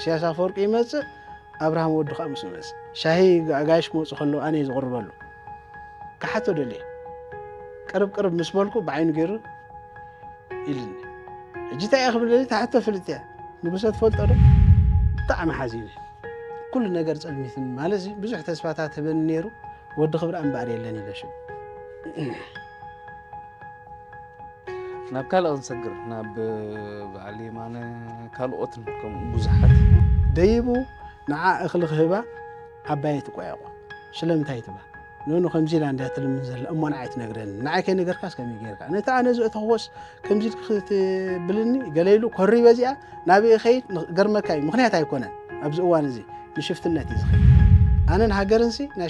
ኢሳያስ አፈወርቂ ይመጽእ አብርሃም ወዱ ኸምስ መጽእ ሻሂ ጋሽ ሞጽ ኸሎ አኔ ዝቅርበሉ ካሓቶ ደለ ቅርብ ምስ መልኩ بعይኑ ገይሩ ኢልኒ እጂ ታይ አኽብል ታሕቶ ፍልጥ ንጉሰ ትፈልጦ ዶ ብጣዕሚ ሓዚነ ኩሉ ነገር ጸልሚትን ማለት ብዙሕ ተስፋታት ህበን ነይሩ ወዲ ክብራ እምባር የለን ኢለሽ ናብ ካልእ እንሰግር ናብ በዓል የማነ ካልኦትን ከም ብዙሓት ደይቡ ንዓ እኽሊ ክህባ ዓባይ ትቆያቆ ስለምንታይ ትባ ንኑ ከምዚ ኢላ እንዳትልምን ዘላ እሞ ንዓይ ትነግረኒ ንዓይ ከይነገርካስ ከመይ ጌርካ ነታ ኣነ ዝእተኽወስ ከምዚ ክትብልኒ ገለይሉ ኮሪ በዚኣ ናብኡ ኸይድ ገርመካ እዩ ምክንያት ኣይኮነን ኣብዚ እዋን እዚ ንሽፍትነት እዩ ዝኸይድ ኣነ ንሃገርንሲ ናይ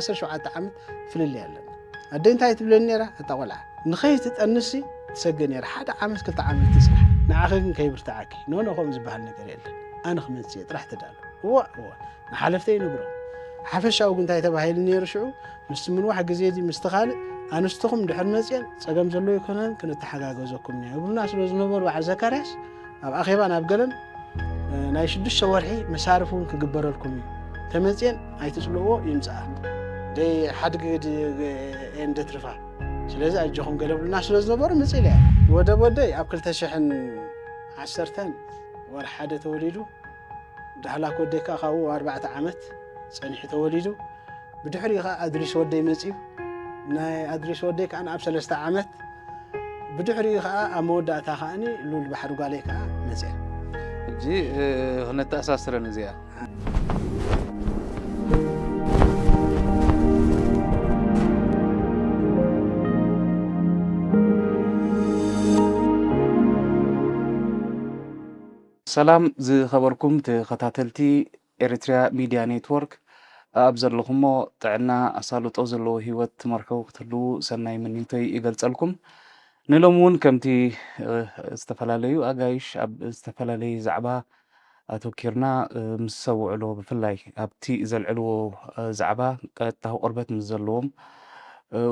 17 ዓመት ፍልልይ ኣለና ኣደይ እንታይ ትብለኒ ነይራ እታ ቆልዓ ንኸይትጠንሲ تسجن يا حدا عامس كنت عامل تسرح نعاقد كيبر تعاكي نو قوم زبال ነገር የለን أنا خمسة طرح تدال هو حلفتين نبرو حفشاو كنت تبعيل نير شعو مس من واحد جزيدي مستخالق أنا استخم دحر مزيان صقم زلو يكونن كنت تحقاقزكم يعني وبالناس لو زنبر واحد زكرياس اب اخيبا انا بقلن ناي شدش شوارحي مسارفون كجبر لكم تمزيان ايتسلو يمصا دي حد قد اند ترفع ስለዚህ አጆኹም ገለብልና ስለዝነበሩ መጽኢልያ ወደይ ኣብ 2010 ወር ሓደ ተወሊዱ ዳህላክ ወደይ ካው 4 ዓመት ጸኒሕ ተወሊዱ ብድሕሪ ኣድሪስ ወደይ መጽኢ ናይ ኣድሪስ ወደይ ካን ኣብ 3 ዓመት ብድሕሪ ኣብ መወዳእታ ካኒ ሉል ባሕር ጓለይ ካ መጽኢ እጂ ነተኣሳስረን እዚኣ سلام زي خبركم تخطاتلتي إريتريا ميديا نيتورك أبزرلكمو تعنا أصالو توزلو هيوت مركو كتلو سناي منينتي يقلصلكم نلومون كمتي استفلاليو أغايش أب استفلالي زعبا أتوكيرنا مسوعلو بفلاي أبتي زلعلو زعبا قدتاو قربت مزلوم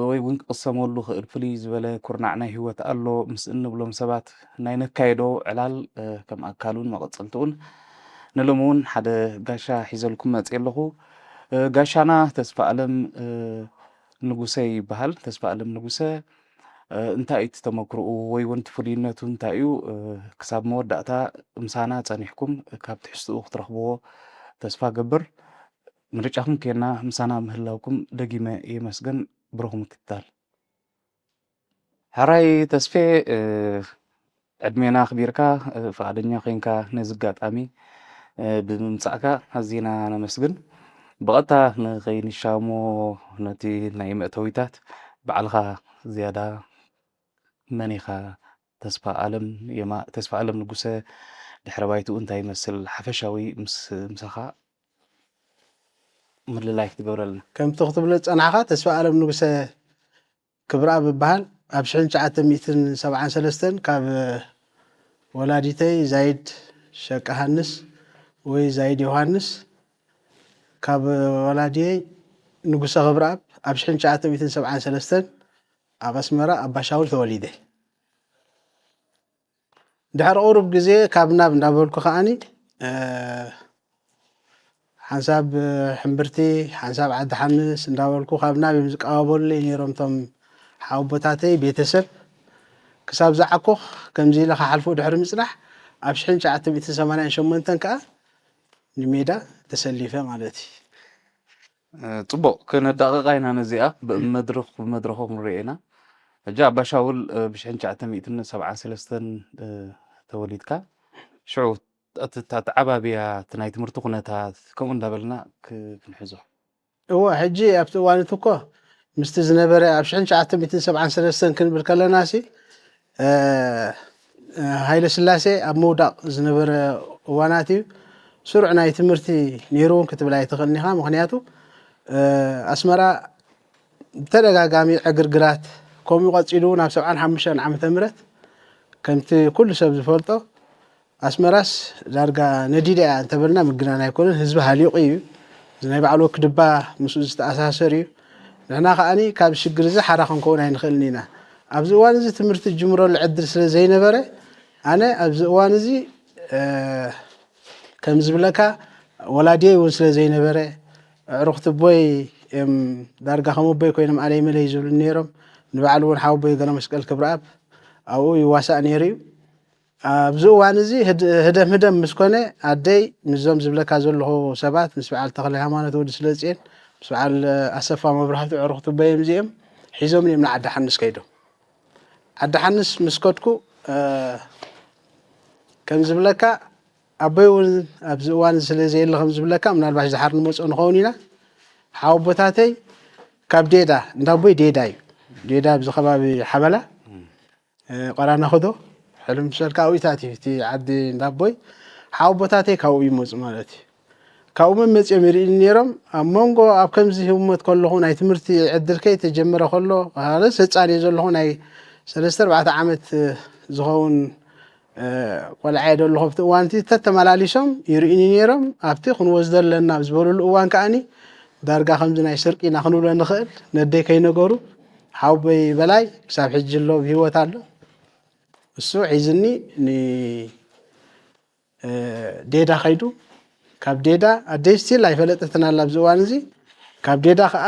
ወይ ውን ቅሰመሉ ክእል ፍልይ ዝበለ ኩርናዕና ህይወት ኣሎ ምስ እንብሎም ሰባት ናይ ነካይዶ ዕላል ከም ኣካሉን መቐፀልቱን ንሎሚ እውን ሓደ ጋሻ ሒዘልኩም መፅእ ኣለኹ ጋሻና ተስፋ ኣለም ንጉሰ ይበሃል ተስፋ ኣለም ንጉሰ እንታይ እዩ ተመክርኡ ወይ ውን ፍልይነቱ እንታይ እዩ ክሳብ መወዳእታ ምሳና ፀኒሕኩም ካብ ትሕዝትኡ ክትረኽብዎ ተስፋ ገብር ምርጫኹም ከና ምሳና ምህላውኩም ደጊመ ይመስገን برغم كتال هراي تسفي عدمينا خبيركا فقدنيا خينكا نزقات أمي بمساكا هزينا نمسجن بغتا نغين الشامو نتي نايمة تويتات بعلها زيادة منيخا تسفى ألم يما تسفى ألم نقوسة دحربايتو انتا يمثل حفشاوي مسخا من الله يكتبورلنا كم تخطب لك أنا عقد تسمع على منوسة كبراء ببهان أبشحن شعات 173 كاب ولاديتي زايد شك هانس وي زايد يوهانس كاب ولادي نقص غبراء أبشحن شعات 173 أبسمرة أبشاول توليده دحر أوروب جزء كابنا بنابلكو خاني حساب حمبرتي حساب عد حمس نداولكو خابنا بمزق أبولي نيرومتم حاوبتاتي بيتسب كساب زعكو كمزي لخ حلفو دحر مصلح أبشحن شعات 188 كا نميدا تسليفه مالتي طبق كنا دقيقين نزيئة بمدرخهم رئينا جاء بشاول بشحن شعات 173 توليدك شعوت تتعبى بها تناي تمرتو قناتات كم اندابلنا كنحزو هو حجي ابتوانتكو مستزنبري ابشحن شعات 173 كنبل كلناسي هايله سلاسي اب مودق زنبر واناتي سرعنا يتمرتي نيرون كتب لاي تخنيها مخنياتو اسمرا تدغاغامي عغرغرات كوم يقصيدو ناب 75 عام تمرت كنت كل سب زفلطو أسمراس دارجا نديدة انتبرنا مجنانا يكونن حزب هاليقي زي بعلو كدبا مسؤول أساسري نحنا خاني كاب شجرزة حركة نكون هنخلينا أبزوان زي تمرت الجمهور العدل زي نبرة أنا أبزوان زي ከም ዝብለካ ወላዲየ እውን ስለ ዘይነበረ ዕሩኽቲ ቦይ ዳርጋ ከም ቦይ ኮይኖም ኣለይ መለይ ዝብሉ ነይሮም ንባዕሉ እውን ሓዊ ቦይ ገብረ መስቀል ክብረኣብ ኣብኡ ይዋሳእ ነይሩ እዩ ኣብዚ እዋን እዚ ህደም ምስ ኮነ ኣደይ ምዞም ዝብለካ ዘለኹ ሰባት ምስ በዓል ተኽለ ሃይማኖት ወዲ ስለፅን ምስ በዓል ኣሰፋ መብራህቲ ዕሩኽቲ ቦዮም እዚኦም ሒዞም እዮም ንዓዲ ሓንስ ከይዶም ዓዲ ሓንስ ምስ ከድኩ ከም ዝብለካ ኣቦይ እውን ኣብዚ እዋን ስለ ዘየለ ከም ዝብለካ ምናልባሽ ዝሓር ንመፅኦ ንኸውን ኢና ሓዊ ቦታተይ ካብ ዴዳ እንዳቦይ ዴዳ እዩ ዴዳ ኣብዚ ከባቢ ሓበላ ቆራና ኸዶ ሕልም ሰልካ ኣብኢታት እዩ እቲ ዓዲ እንዳቦይ ሓዊ ቦታተይ ካብኡ ይመፁ ማለት እዩ ካብኡ መፅኦም ይርኢኒ ነይሮም ኣብ መንጎ ኣብ ከምዚ ህውመት ከለኹ ናይ ትምህርቲ ዕድል ከይተጀመረ ከሎ ሃለስ ህፃን እየ ዘለኹ ናይ 3-4 ዓመት ዝኸውን ቆልዓ እየ ዘለኹ ኣብቲ እዋን ተተመላሊሶም ይርኢኒ ነይሮም ኣብቲ ክንወስዶ ኣለና ዝበልሉ እዋን ከዓኒ ዳርጋ ከምዚ ናይ ስርቂ ኢና ክንብሎ ንኽእል ነደይ ከይነገሩ ሓዊ ቦይ በላይ ክሳብ ሕጂ ኣሎ ብሂወት ኣሎ እሱ ሒዝኒ ዴዳ ኸይዱ ካብ ዴዳ ኣደይ ስቲል ኣይፈለጠትን ኣላ ኣብዚ እዋን እዚ ካብ ዴዳ ከዓ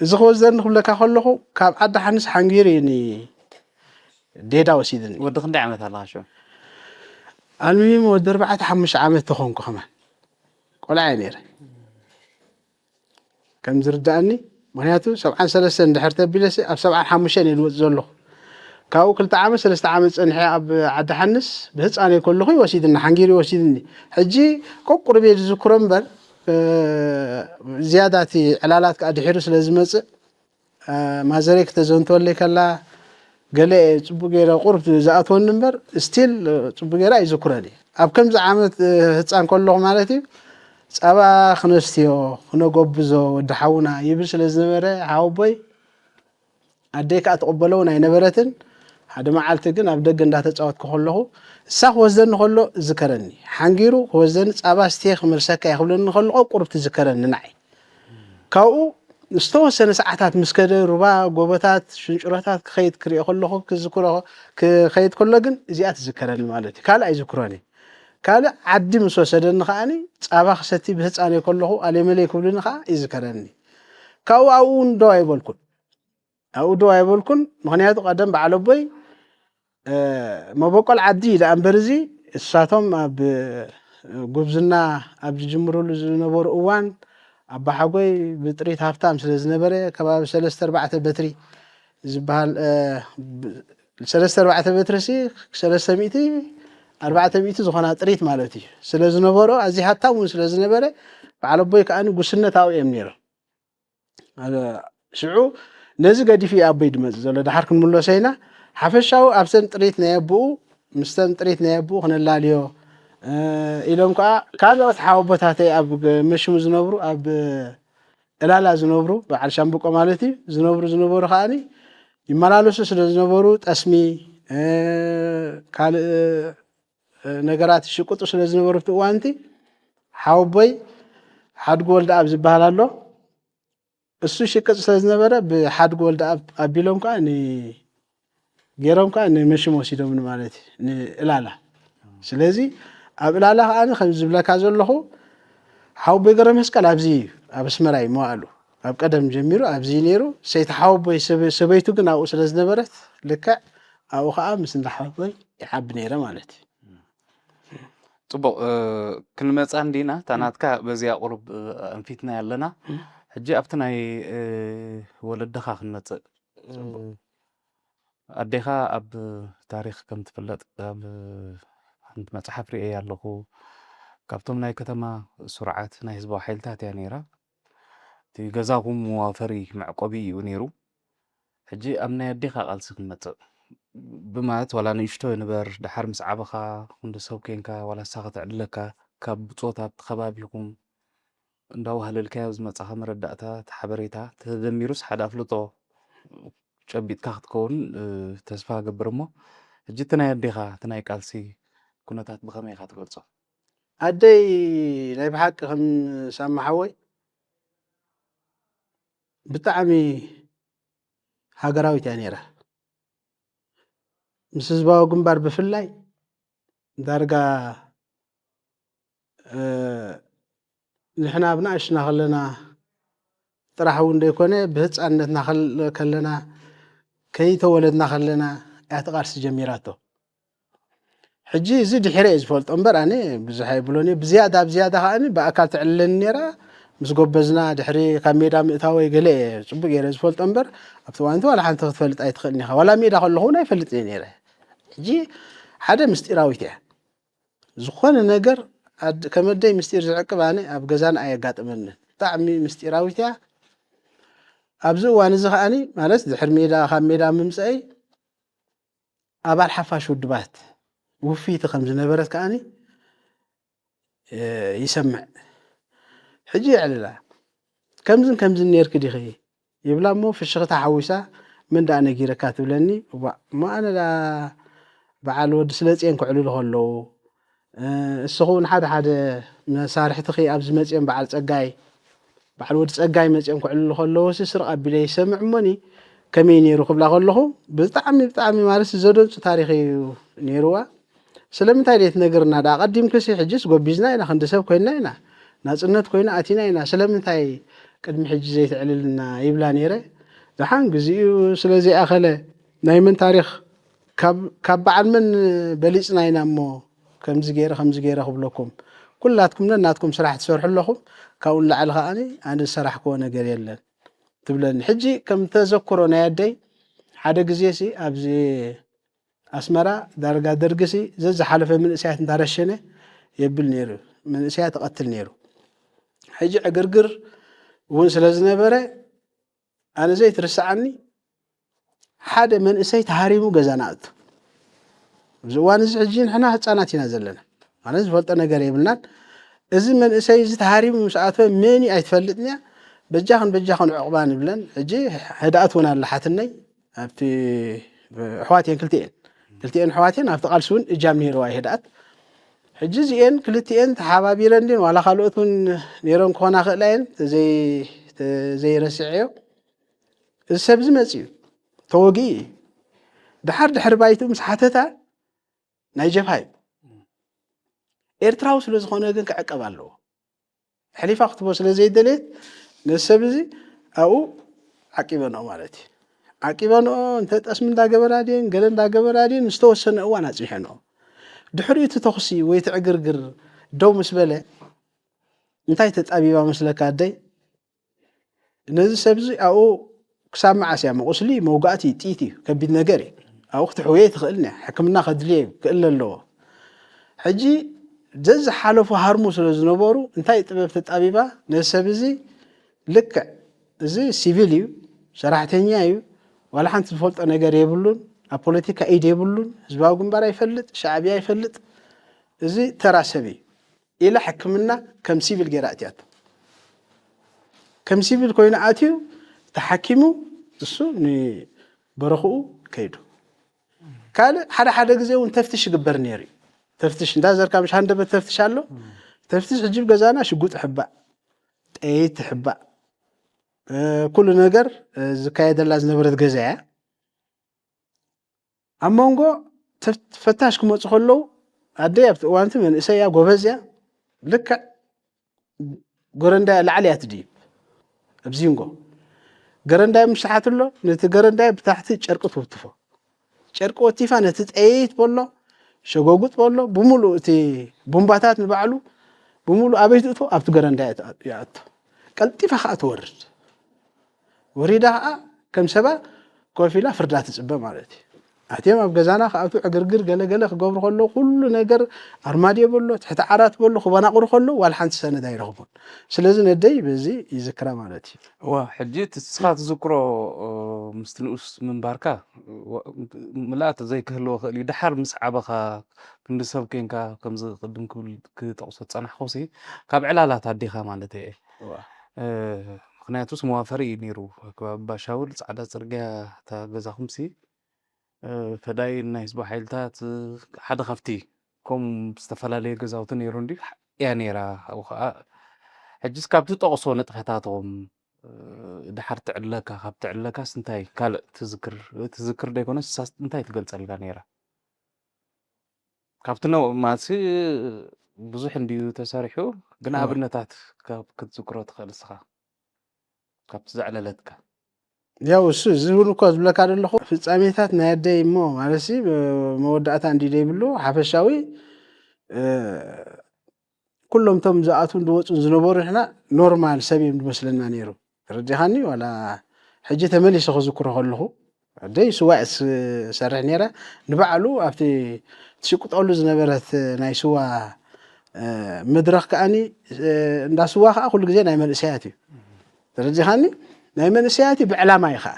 እዚ ክወስደኒ ክብለካ ከለኹ ካብ ዓዲ ሓንስ ሓንጊሩ እዩ ዴዳ ወሲድኒ ወዲ ክንደይ ዓመት ኣለካ ሾ ኣልሚም ወዲ 4-5 ዓመት ተኾንኩ ኸማን ቆልዓ እየ ነይረ ከም ዝርዳእኒ ምክንያቱ 73 እንድሕር ተቢለሲ ኣብ 75 እየ ዝወፅእ ዘለኹ ካብኡ 2 ዓመት 3 ዓመት ፀኒሐ ኣብ ዓዲ ሓንስ ብህፃነይ ከለኹ ይወሲድና ሓንጊሩ ይወሲድኒ ሕጂ ቆቁር ቤት ዝዝክሮ እምበር ዝያዳቲ ዕላላት ከዓ ድሒሩ ስለ ዝመፅእ ማዘረይ ክተዘንተወለይ ከላ ገለ ፅቡቅ ገይረ ቁርብ ዝኣትወኒ እምበር ስቲል ፅቡቅ ገይረ ኣይዝክረን ኣብ ከምዚ ዓመት ህፃን ከለኹ ማለት እዩ ፀባ ክነስትዮ ክነጎብዞ ወዲ ሓውና ይብል ስለ ዝነበረ ሓዊ ቦይ ኣደይ ከዓ ተቐበሎ እውን ኣይነበረትን ሓደ መዓልቲ ግን ኣብ ደገ እንዳተፃወትኩ ከለኹ እሳ ክወስደኒ ከሎ ዝከረኒ ሓንጊሩ ክወስደኒ ፀባ ስትየ ክምርሰካ ይኽብለኒ ከሎ ቁርብ ትዝከረኒ ንዓይ ካብኡ ዝተወሰነ ሰዓታት ምስ ከደ ሩባ ጎቦታት ሽንጭሮታት ክኸይድ ክሪኦ ከለኹ ክዝክሮ ክኸይድ ከሎ ግን እዚኣ ትዝከረኒ ማለት እዩ ካልእ ኣይዝክሮን ካልእ ዓዲ ምስ ወሰደኒ ከዓኒ ፀባ ክሰቲ ብህፃነይ ከለኹ ኣለመለይ ክብልኒ ከዓ ይዝከረኒ ካብኡ ኣብኡ ደው ኣይበልኩን ኣብኡ ደው ኣይበልኩን ምክንያቱ ቀደም በዓል ኣቦይ መበቆል ዓዲ ዳ እምበር እዚ እሳቶም ኣብ ጉብዝና ኣብ ዝጅምርሉ ዝነበሩ እዋን ኣባ ሓጎይ ብጥሪት ሃፍታም ስለ ዝነበረ ከባቢ 3-4 በትሪ ዝበሃል 3-4 በትሪ ሲ 300-400 ዝኾና ጥሪት ማለት እዩ ስለ ዝነበሮ ኣዚ ሃብታም ስለ ዝነበረ በዓል ኣቦይ ከዓኒ ጉስነት ኣብኦም ነይሮም ሽዑ ነዚ ገዲፊ ኣቦይ ድመፅእ ዘሎ ድሓር ክንምለሶ ኢና ሓፈሻዊ ኣብተን ጥሪት ናይ ኣቦኡ ምስተን ጥሪት ናይ ኣቦኡ ክነላልዮ ኢሎም ከዓ ካልኦት ሓዊ ቦታተይ ኣብ መሽሙ ዝነብሩ ኣብ ዕላላ ዝነብሩ በዓል ሻምብቆ ማለት እዩ ዝነብሩ ከዓኒ ይመላለሱ ስለ ዝነበሩ ጠስሚ ካልእ ነገራት ሽቁጡ ስለ ዝነበሩ እቲ እዋንቲ ሓዊ ቦይ ሓድጉ ወልደ ኣብ ዝበሃል ኣሎ እሱ ሽቅጥ ስለ ዝነበረ ብሓድጉ ወልደ ኣቢሎም ከዓ ገይሮም ከዓ ንመሽሙ ወሲዶም ማለት እዩ ንዕላላ ስለዚ ኣብ ዕላላ ከዓኒ ከም ዝብለካ ዘለኹ ሓዊ ቦይ ገብረ መስቀል ኣብዚ እዩ ኣብ ኣስመራ እዩ መዋእሉ ኣብ ቀደም ጀሚሩ ኣብዚ ነይሩ ሰይቲ ሓዊ ቦይ ሰበይቱ ግን ኣብኡ ስለ ዝነበረት ልክዕ ኣብኡ ከዓ ምስ እንዳ ሓዊ ቦይ ይሓቢ ነይረ ማለት እዩ ፅቡቅ ክንመፃ እንዲና ታናትካ በዚያ ቁርብ እንፊትና ያለና ሕጂ ኣብቲ ናይ ወለድኻ ክንመፅእ ኣዴኻ ኣብ ታሪክ ከም ትፍለጥ ኣብ ሓንቲ መፅሓፍ ርአ ኣለኹ ካብቶም ናይ ከተማ ስርዓት ናይ ህዝባዊ ሓይልታት እያ ነይራ እቲ ገዛኹም መዋፈሪ መዕቆቢ እዩ ነይሩ ሕጂ ኣብ ናይ ኣዴኻ ቃልሲ ክንመፅእ ብማለት ዋላ ንእሽቶ ይንበር ድሓር ምስ ዓበኻ ክንዲ ሰብ ኮንካ ዋላ ንሳ ክትዕድለካ ካብ ብፆት ኣብቲ ከባቢኹም እንዳዋህለልካዮ ዝመፃኻ መረዳእታት ሓበሬታ ተደሚሩስ ሓደ ኣፍልጦ ጨቢጥካ ክትከውን ተስፋ ገብር እሞ ሕጂ እቲ ናይ ኣዴኻ እቲ ናይ ቃልሲ ኩነታት ብኸመይ ኢኻ ትገልፆ ኣደይ ናይ ብሓቂ ከም ሰማሓወይ ብጣዕሚ ሃገራዊት እያ ነይራ ምስ ህዝባዊ ግንባር ብፍላይ ዳርጋ ንሕና ብናእሽና ከለና ጥራሕ እውን ደይኮነ ብህፃንነትና ከለና ከይተወለድና ከለና እያ ቃልሲ ጀሚራቶ ሕጂ እዚ ድሕረ እየ ዝፈልጦ እምበር ኣነ ብዙሕ ኣይብሎን እየ ብዝያዳ ከዓኒ ብኣካል ትዕልለኒ ነይራ ምስ ጎበዝና ድሕሪ ካብ ሜዳ ምእታወይ ገለ ፅቡቅ ገይረ ዝፈልጦ እምበር ኣብቲ እዋን ዋላ ሓንቲ ክትፈልጥ ኣይትኽእልኒ ኢኻ ዋላ ሜዳ ከለኹ እውን ኣይፈልጥን እየ ነይረ ሕጂ ሓደ ምስጢራዊት እያ ዝኾነ ነገር ከመደይ ምስጢር ዝዕቅብ ኣነ ኣብ ገዛና ኣየጋጥመንን ብጣዕሚ ምስጢራዊት እያ ኣብዚ እዋን እዚ ከዓኒ ማለት ድሕሪ ሜዳ ካብ ሜዳ ምምፅአይ ኣባል ሓፋሽ ውድባት ውፊይቲ ከም ዝነበረት ከዓኒ ይሰምዕ ሕጂ ይዕልላ ከምዝን ነርክ ዲኺ ይብላ እሞ ፍሽኽታ ሓዊሳ ምን ዳ ነጊረካ ትብለኒ እሞ ኣነ በዓል ወዲ ስለፅየን ክዕልሉ ከለዉ እስኹ ሓደ መሳርሕትኺ ኣብዚ መፅኦም በዓል ወዲ ፀጋይ መፅኦም ክዕልሉ ከለዉ ስርቕ ኣቢለ ይሰምዕ እሞኒ ከመይ ነይሩ ክብላ ከለኹ ብጣዕሚ ማለት ዘደንፁ ታሪክ እዩ ነይሩዋ ስለምንታይ ደት ነገርና ዳ ቀዲምክሲ ሕጂስ ጎቢዝና ኢና ክንዲ ሰብ ኮይና ኢና ናፅነት ኮይና ኣቲና ኢና ስለምንታይ ቅድሚ ሕጂ ዘይትዕልልና ይብላ ነይረ ድሓን ግዚኡ ስለዘይኣኸለ ናይ መን ታሪክ ካብ በዓል መን በሊፅና ኢና እሞ ከምዚ ገይረ ክብለኩም ኩላትኩም ነናትኩም ስራሕ ትሰርሑ ኣለኹም ካብኡ ንላዕሊ ከዓኒ ኣነ ዝሰራሕክዎ ነገር የለን ትብለኒ ሕጂ ከም ተዘክሮ ናይ ኣደይ ሓደ ግዜሲ ኣብዚ ኣስመራ ዳርጋ ደርግሲ ዘዝሓለፈ መንእሰያት እንዳረሸነ የብል ነይሩ መንእሰያት ተቐትል ነይሩ ሕጂ ዕግርግር እውን ስለ ዝነበረ ኣነ ዘይትርስዓኒ ሓደ መንእሰይ ተሃሪሙ ገዛና ኣቱ ኣብዚ እዋን እዚ ሕጂ ንሕና ህፃናት ኢና ዘለና ማለት ዝፈልጦ ነገር የብልናን እዚ መንእሰይ እዚ ተሃሪሙ ምስ ኣተወ መን እዩ ኣይትፈልጥን እያ በጃኽን ዕቑባ ንብለን ሕጂ ህድኣት እውን ኣላ ሓትነይ ኣብቲ ኣሕዋትየን ክልቲአን ኣሕዋትየን ኣብቲ ቃልሲ እውን እጃም ነይረዋ ህድኣት ሕጂ እዚአን ክልቲአን ተሓባቢረን ድን ዋላ ካልኦት እውን ነይሮም ክኾና ክእላ እየን ዘይረስዐዮ እዚ ሰብ እዚ መፅኡ ተወጊኡ እዩ ድሕር ባይቱ ምስ ሓተታ ናይ ጀብሃ እዩ ኤርትራዊ ስለ ዝኾነ ግን ክዕቀብ ኣለዎ ሕሊፋ ክትቦ ስለ ዘይደልየት ነዚ ሰብ እዚ ኣብኡ ዓቂበንኦ ማለት እዩ ዓቂበንኦ እንተጠስሚ እንዳገበራ ድን ገለ እንዳገበራ ድን ዝተወሰነ እዋን ኣፅኒሐንኦ ድሕሪኡ እቲ ተኽሲ ወይ ትዕግርግር ደው ምስ በለ እንታይ ተጣቢባ መስለካ ኣደይ ነዚ ሰብ እዚ ኣብኡ ክሳብ መዓስ እያ መቁስሊ መውጋእቲ ጥይት እዩ ከቢድ ነገር እዩ ኣብኡ ክትሕውየ ትኽእልኒ ሕክምና ከድልየ ክእል ኣለዎ ሕጂ ዘዝሓለፉ ሃርሙ ስለ ዝነበሩ እንታይ ጥበብ ተጣቢባ ነዚ ሰብ እዚ ልክዕ እዚ ሲቪል እዩ ሰራሕተኛ እዩ ዋላ ሓንቲ ዝፈልጦ ነገር የብሉን ኣብ ፖለቲካ ኢድ የብሉን ህዝባዊ ግንባር ኣይፈልጥ ሻዕብያ ኣይፈልጥ እዚ ተራ ሰብ እዩ ኢላ ሕክምና ከም ሲቪል ገይራ ኣትያቶ ከም ሲቪል ኮይኑ ኣትዩ ተሓኪሙ እሱ ንበረኽኡ ከይዱ ካልእ ሓደ ግዜ እውን ተፍትሽ ይግበር ነይሩ እዩ ተፍትሽ እንዳዘርካ ምሽ ሃንደበት ተፍትሽ ኣሎ ተፍትሽ ሕጂ ገዛና ሽጉጥ ሕባእ ጠይት ሕባእ ኩሉ ነገር ዝካየደላ ዝነበረት ገዛ እያ ኣብ መንጎ ፈታሽ ክመፁ ከለዉ ኣደይ ኣብቲ እዋንቲ መንእሰይ እያ ጎበዝ እያ ልክዕ ገረንዳይ ላዕሊ እያ ትድይብ ኣብዚ ንጎ ገረንዳይ ምሽሓት ኣሎ ነቲ ገረንዳይ ብታሕቲ ጨርቂ ትውትፎ ጨርቂ ወቲፋ ነቲ ጠይት በሎ ሸጎጉጥ በሎ ብሙሉእ እቲ ቡምባታት ንባዕሉ ብሙሉእ ኣበይ ትእቶ ኣብቲ ገረንዳይ ይኣቶ ቀልጢፋ ከዓ ትወርድ ወሪዳ ከዓ ከም ሰባ ኮፍ ኢላ ፍርዳ ትፅበ ማለት እዩ ኣትዮም ኣብ ገዛና ከኣቱ ዕግርግር ገለገለ ክገብሩ ከለዉ ኩሉ ነገር ኣርማድዮ በሎ ትሕቲ ዓራት በሎ ክበናቑሩ ከለዉ ዋላ ሓንቲ ሰነድ ኣይረኽቡን ስለዚ ነደይ በዚ ይዝክራ ማለት እዩ ዋ ሕጂ ትስኻ ትዝክሮ ምስቲ ንኡስ ምንባርካ ምልኣት ዘይክህልዎ ክእል እዩ ድሓር ምስ ዓበኻ ክንዲ ሰብ ኮንካ ከምዚ ቅድም ክጠቕሶ ፀናሕኹሲ ካብ ዕላላት ኣዴኻ ማለት እየ ምክንያቱስ መዋፈሪ እዩ ነይሩ ከባቢ ባሻውል ፃዕዳ ፅርግያ እታ ገዛኹምሲ ፈዳይ ናይ ህዝቢ ሓይልታት ሓደ ካብቲ ከምኡ ዝተፈላለየ ገዛውቲ ነይሩ እንዲ እያ ነይራ ኣብኡ ከዓ ሕጂስ ካብቲ ጠቕሶ ነጥፈታትኩም ድሓር ትዕለካ ካብ ትዕለካስ እንታይ ካልእ ትዝክር ደይኮነስ እንታይ ትገልፀልካ ነይራ ካብትነው ማሲ ብዙሕ እንዲዩ ተሰሪሑ ግን ኣብነታት ካብ ክትዝክሮ ትኽእል እስኻ ካብቲ ዘዕለለትካ ያው እሱ ዝብሉ እኮ ዝብለካ ዘለኹ ፍጻሜታት ናይ ኣደይ እሞ ማለት መወዳእታ እንዲደ ይብሉ ሓፈሻዊ ኩሎም ቶም ዝኣቱን ዝወፁን ዝነበሩ ንሕና ኖርማል ሰብ እዮም ዝመስለና ነይሩ ተረዲኻኒ ዋላ ሕጂ ተመሊሰ ክዝክሮ ከለኹ ኣደይ ስዋዕ ሰርሕ ነይራ ንባዕሉ ኣብቲ ትሽቁጠሉ ዝነበረት ናይ ስዋ መድረኽ ከዓኒ እንዳ ስዋ ከዓ ኩሉ ግዜ ናይ መንእሰያት እዩ ተረዲኻኒ ናይ መንእሰያት ብዕላማ እዩ ከዓ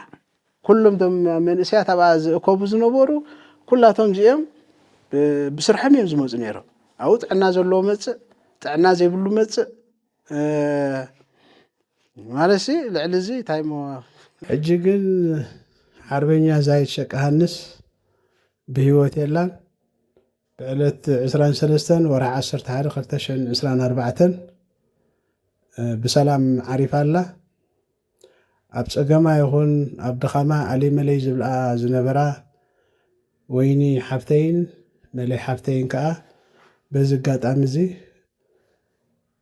ኩሎም ቶም መንእሰያት ኣብኣ ዝእከቡ ዝነበሩ ኩላቶም እዚኦም ብስርሖም እዮም ዝመፁ ነይሮም ኣብኡ ጥዕና ዘለዎ መፅእ ጥዕና ዘይብሉ መፅእ ማለት ልዕሊ እዚ እንታይ ሞ ሕጂ ግን ዓርበኛ ዛይድ ሸቀሃንስ ብሂወት የላን ብዕለት 23 ወርሒ 11 2024 ብሰላም ዓሪፋ ኣላ ኣብ ፀገማ ይኹን ኣብ ድኻማ ዓለይ መለይ ዝብልኣ ዝነበራ ወይኒ ሓፍተይን መለይ ሓፍተይን ከዓ በዚ ኣጋጣሚ እዚ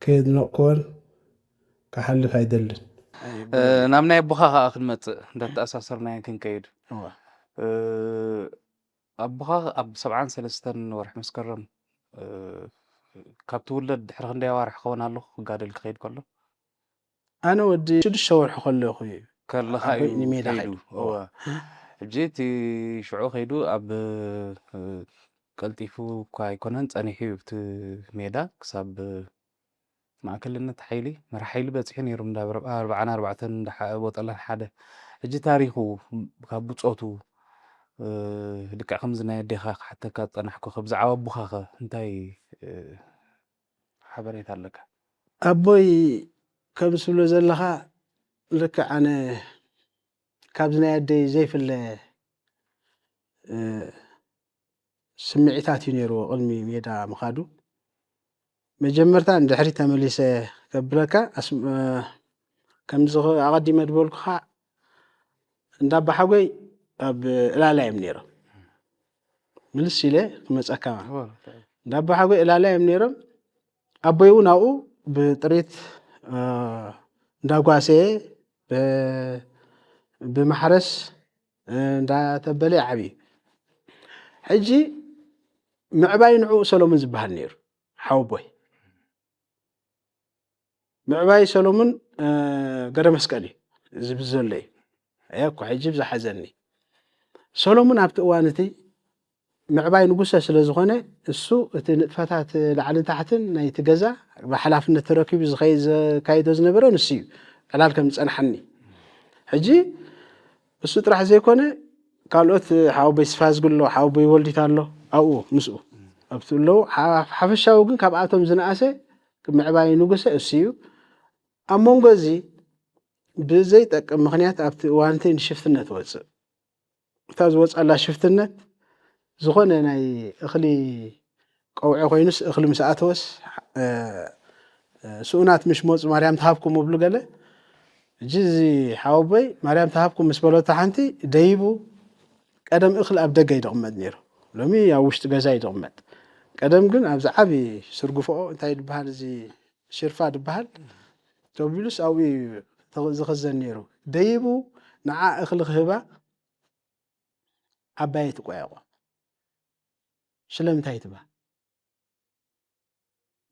ከየድነቕክዎን ክሓልፍ ኣይደልን ናብ ናይ ኣቦኻ ከዓ ክንመፅእ እንዳተኣሳሰርናዮ ክንከይድ ኣቦኻ ኣብ 73 ወርሒ መስከረም ካብ ትውለድ ድሕሪ ክንደይ ኣዋርሒ ክኸውን ኣለኹ ክጋደል ክኸይድ ከሎ ኣነ ወዲ 6 ወርሒ ከለኹ እዩ ከለኻ እዩ ሜዳ ኸይዱ ሕጂ እቲ ሽዑ ኸይዱ ኣብ ቀልጢፉ እኳ ኣይኮነን ፀኒሑ ኣብቲ ሜዳ ክሳብ ማእከልነት ሓይሊ መራሒ ሓይሊ በፂሑ ነይሩ እንዳብ 44 ቦጠላን ሓደ ሕጂ ታሪኹ ካብ ብፆቱ ልክዕ ከምዚ ናይ ኣዴኻ ክሓተካ ዝፀናሕኮ ብዛዕባ ኣቦኻ ኸ እንታይ ሓበሬታ ኣለካ ኣቦይ ከም ዝብሎ ዘለኻ ልክዕ ኣነ ካብዚ ናይ ኣደይ ዘይፍለ ስምዒታት እዩ ነይርዎ ቅድሚ ሜዳ ምኻዱ መጀመርታ እንድሕሪ ተመሊሰ ከብለካ ከምዚ ኣቐዲመ ድበልኩ ከዓ እንዳ ኣባሓጎይ ኣብ እላላይ እዮም ነይሮም ምልስ ኢለ ክመፀካ እንዳ ኣባሓጎይ እላላይ እዮም ነይሮም ኣቦይ እውን ኣብኡ ብጥሪት እንዳጓሰየ ብማሕረስ እንዳተበለ ዓብዩ ሕጂ ምዕባይ ንዕኡ ሰሎሙን ዝበሃል ነይሩ ሓወቦይ ምዕባይ ሰሎሙን ገረ መስቀል እዩ ዝብል ዘሎ እዩ እኮ ሕጂ ብዝሓዘኒ ሰሎሙን ኣብቲ እዋን እቲ ምዕባይ ንጉሰ ስለ ዝኾነ እሱ እቲ ንጥፈታት ላዕልን ታሕትን ናይቲ ገዛ ብሓላፍነት ተረኪቡ ዘካይዶ ዝነበረ ንሱ እዩ ዕላል ከም ዝፀናሐኒ ሕጂ እሱ ጥራሕ ዘይኮነ ካልኦት ሓወቦይ ስፋ ዝግሎ ሓወቦይ ወልዲት ኣሎ ኣብኡ ምስኡ ኣብቲ ኣለዉ ሓፈሻዊ ግን ካብኣቶም ዝነኣሰ ምዕባይ ንጉሰ እሱ እዩ ኣብ መንጎ እዚ ብዘይጠቅም ምክንያት ኣብቲ እዋንቲ ንሽፍትነት ወፅእ እታ ዝወፅኣላ ሽፍትነት ዝኾነ ናይ እኽሊ ቀውዒ ኮይኑስ እኽሊ ምስ ኣተወስ ስኡናት ምሽ መፁ ማርያም ተሃብኩም እብሉ ገለ እጂ እዚ ሓወቦይ ማርያም ተሃብኩም ምስ በለቶ ሓንቲ ደይቡ ቀደም እኽሊ ኣብ ደገ ይድቕመጥ ነይሩ ሎሚ ኣብ ውሽጢ ገዛ ይድቕመጥ ቀደም ግን ኣብዚ ዓብዪ ስርጉፍኦ እንታይ ድበሃል እዚ ሽርፋ ድበሃል ተቢሉስ ኣብኡ ዝኽዘን ነይሩ ደይቡ ንዓ እኽሊ ክህባ ዓባይ ትቆያቆ ስለምንታይ ትባ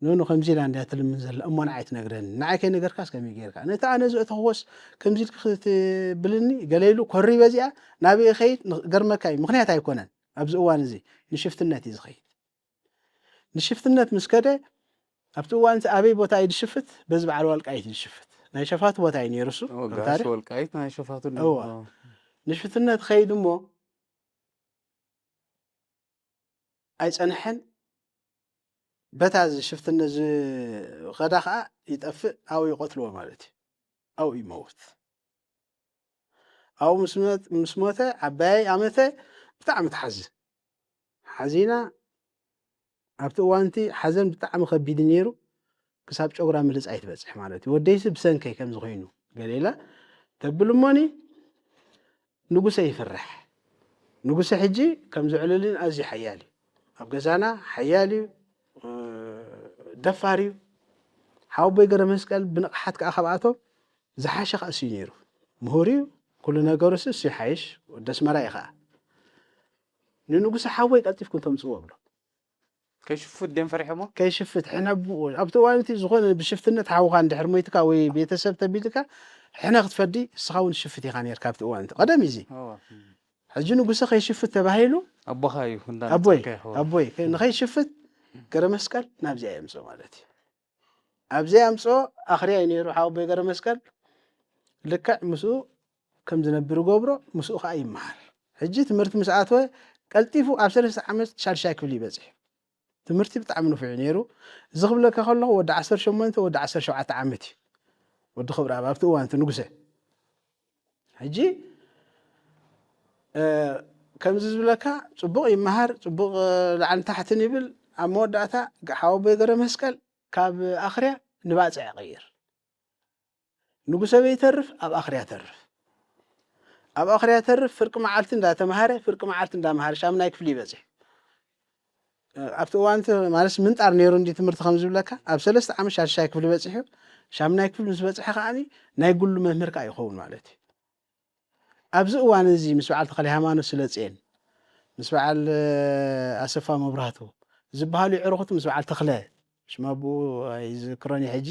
ንኑ ከምዚ ኢላ እንድያ ትልምን ዘላ እሞን ኣይትነግረኒ ንዓይ ከይነገርካስ ከመይ ጌርካ ነታ ኣነ ዝእተኽዎስ ከምዚ ኢልካ ክትብልኒ ገለይሉ ኮሪ በዚኣ ናበይ ኸይድ ገርመካ እዩ ምክንያት ኣይኮነን ኣብዚ እዋን እዚ ንሽፍትነት እዩ ዝኸይድ ንሽፍትነት ምስ ከደ ኣብቲ እዋን ኣበይ ቦታ እዩ ዝሽፍት በዚ በዓል ወልቃይት እዩ ዝሽፍት ናይ ሸፋቱ ቦታ እዩ ነይሩ እሱ ወልቃይት ናይ ሸፋቱ ንሽፍትነት ኸይድ እሞ ኣይፀንሐን በታ ሽፍትነት ዝኸዳ ከዓ ይጠፍእ ኣብኡ ይቆትልዎ ማለት እዩ ኣብኡ ይመውት ኣብኡ ምስ ሞተ ዓባይ ዓመተ ብጣዕሚ ትሓዝን ሓዚና ኣብቲ እዋንቲ ሓዘን ብጣዕሚ ከቢድ ነይሩ ክሳብ ጨጉራ ምልፃይ ትበፅሕ ማለት እዩ ወደይሲ ብሰንከይ ከምዚ ኮይኑ ገሌላ ተብል እሞኒ ንጉሰ ይፍራሕ ንጉሰ ሕጂ ከም ዝዕልልን ኣዝዩ ሓያል እዩ ኣብ ገዛና ሓያልዩ ደፋርዩ ሓወይ ገረ መስቀል ብንቕሓት ከዓ ካብኣቶም ዝሓሸ ከዓ እሱ ነይሩ ምሁርዩ ኩሉ ነገሩ እሱ ይሓይሽ ደስ መራይ ከዓ ንንጉስ ሓወይ ቀልጢፍኩም ተምፅዎ ብሎ ከይሽፍት ደም ፈሪሖሞ ከይሽፍት ሕና ኣብቲ እዋንቲ ዝኾነ ብሽፍትነት ሓውካ እንድሕር ሞይትካ ወይ ቤተሰብ ተቢልካ ሕና ክትፈዲ እስኻ እውን ሽፍት ኢኻ ነርካ ኣብቲ እዋንቲ ቀደም እዚ ሕጂ ንጉሰ ከይሽፍት ተባሂሉ ኣቦኻ እዩ ኣቦይ ንከይሽፍት ገረ መስቀል ናብዚኣ የምፅኦ ማለት እዩ ኣብዚኣ ኣምፅኦ ኣኽርያ እዩ ነይሩ ሓወይ ገረ መስቀል ልክዕ ምስኡ ከም ዝነብር ገብሮ ምስኡ ከዓ ይመሃር ሕጂ ትምህርቲ ምስ ኣተወ ቀልጢፉ ኣብ 3 ዓመት ሻድሻይ ክፍሊ ይበፅሕ ትምህርቲ ብጣዕሚ ንፍዑ ነይሩ ዝኽብለካ ከለኹ ወዲ 18 ወዲ 17 ዓመት እዩ ወዲ ክብራብ ኣብቲ እዋንቲ ንጉሰ ሕጂ ከምዚ ዝብለካ ፅቡቕ ይመሃር ፅቡቕ ላዕሊ ታሕትን ይብል ኣብ መወዳእታ ሓወይ ገረ መስቀል ካብ ኣኽርያ ንባፅዕ ይቕይር ንጉሰ በይተርፍ ኣብ ኣኽርያ ተርፍ ኣብ ኣኽርያ ተርፍ ፍርቂ መዓልቲ እንዳተምሃረ ፍርቂ መዓልቲ እንዳምሃረ ሻምናይ ክፍሊ ይበፅሕ ኣብቲ እዋንቲ ማለት ምንጣር ነይሩ እንዲ ትምህርቲ ከም ዝብለካ ኣብ 3 ዓመት ሻድሻይ ክፍሊ በፂሑ ሻምናይ ክፍሊ ምስ በፅሐ ከዓኒ ናይ ጉሉ መምህር ከዓ ይኸውን ማለት እዩ ኣብዚ እዋን እዚ ምስ በዓል ተኽለ ሃይማኖት ስለፅየን ምስ በዓል ኣሰፋ መብራህቱ ዝበሃሉ ዕሩኽቲ ምስ በዓል ተኽለ ሽማ ኣቦ ኣይዝክሮን ሕጂ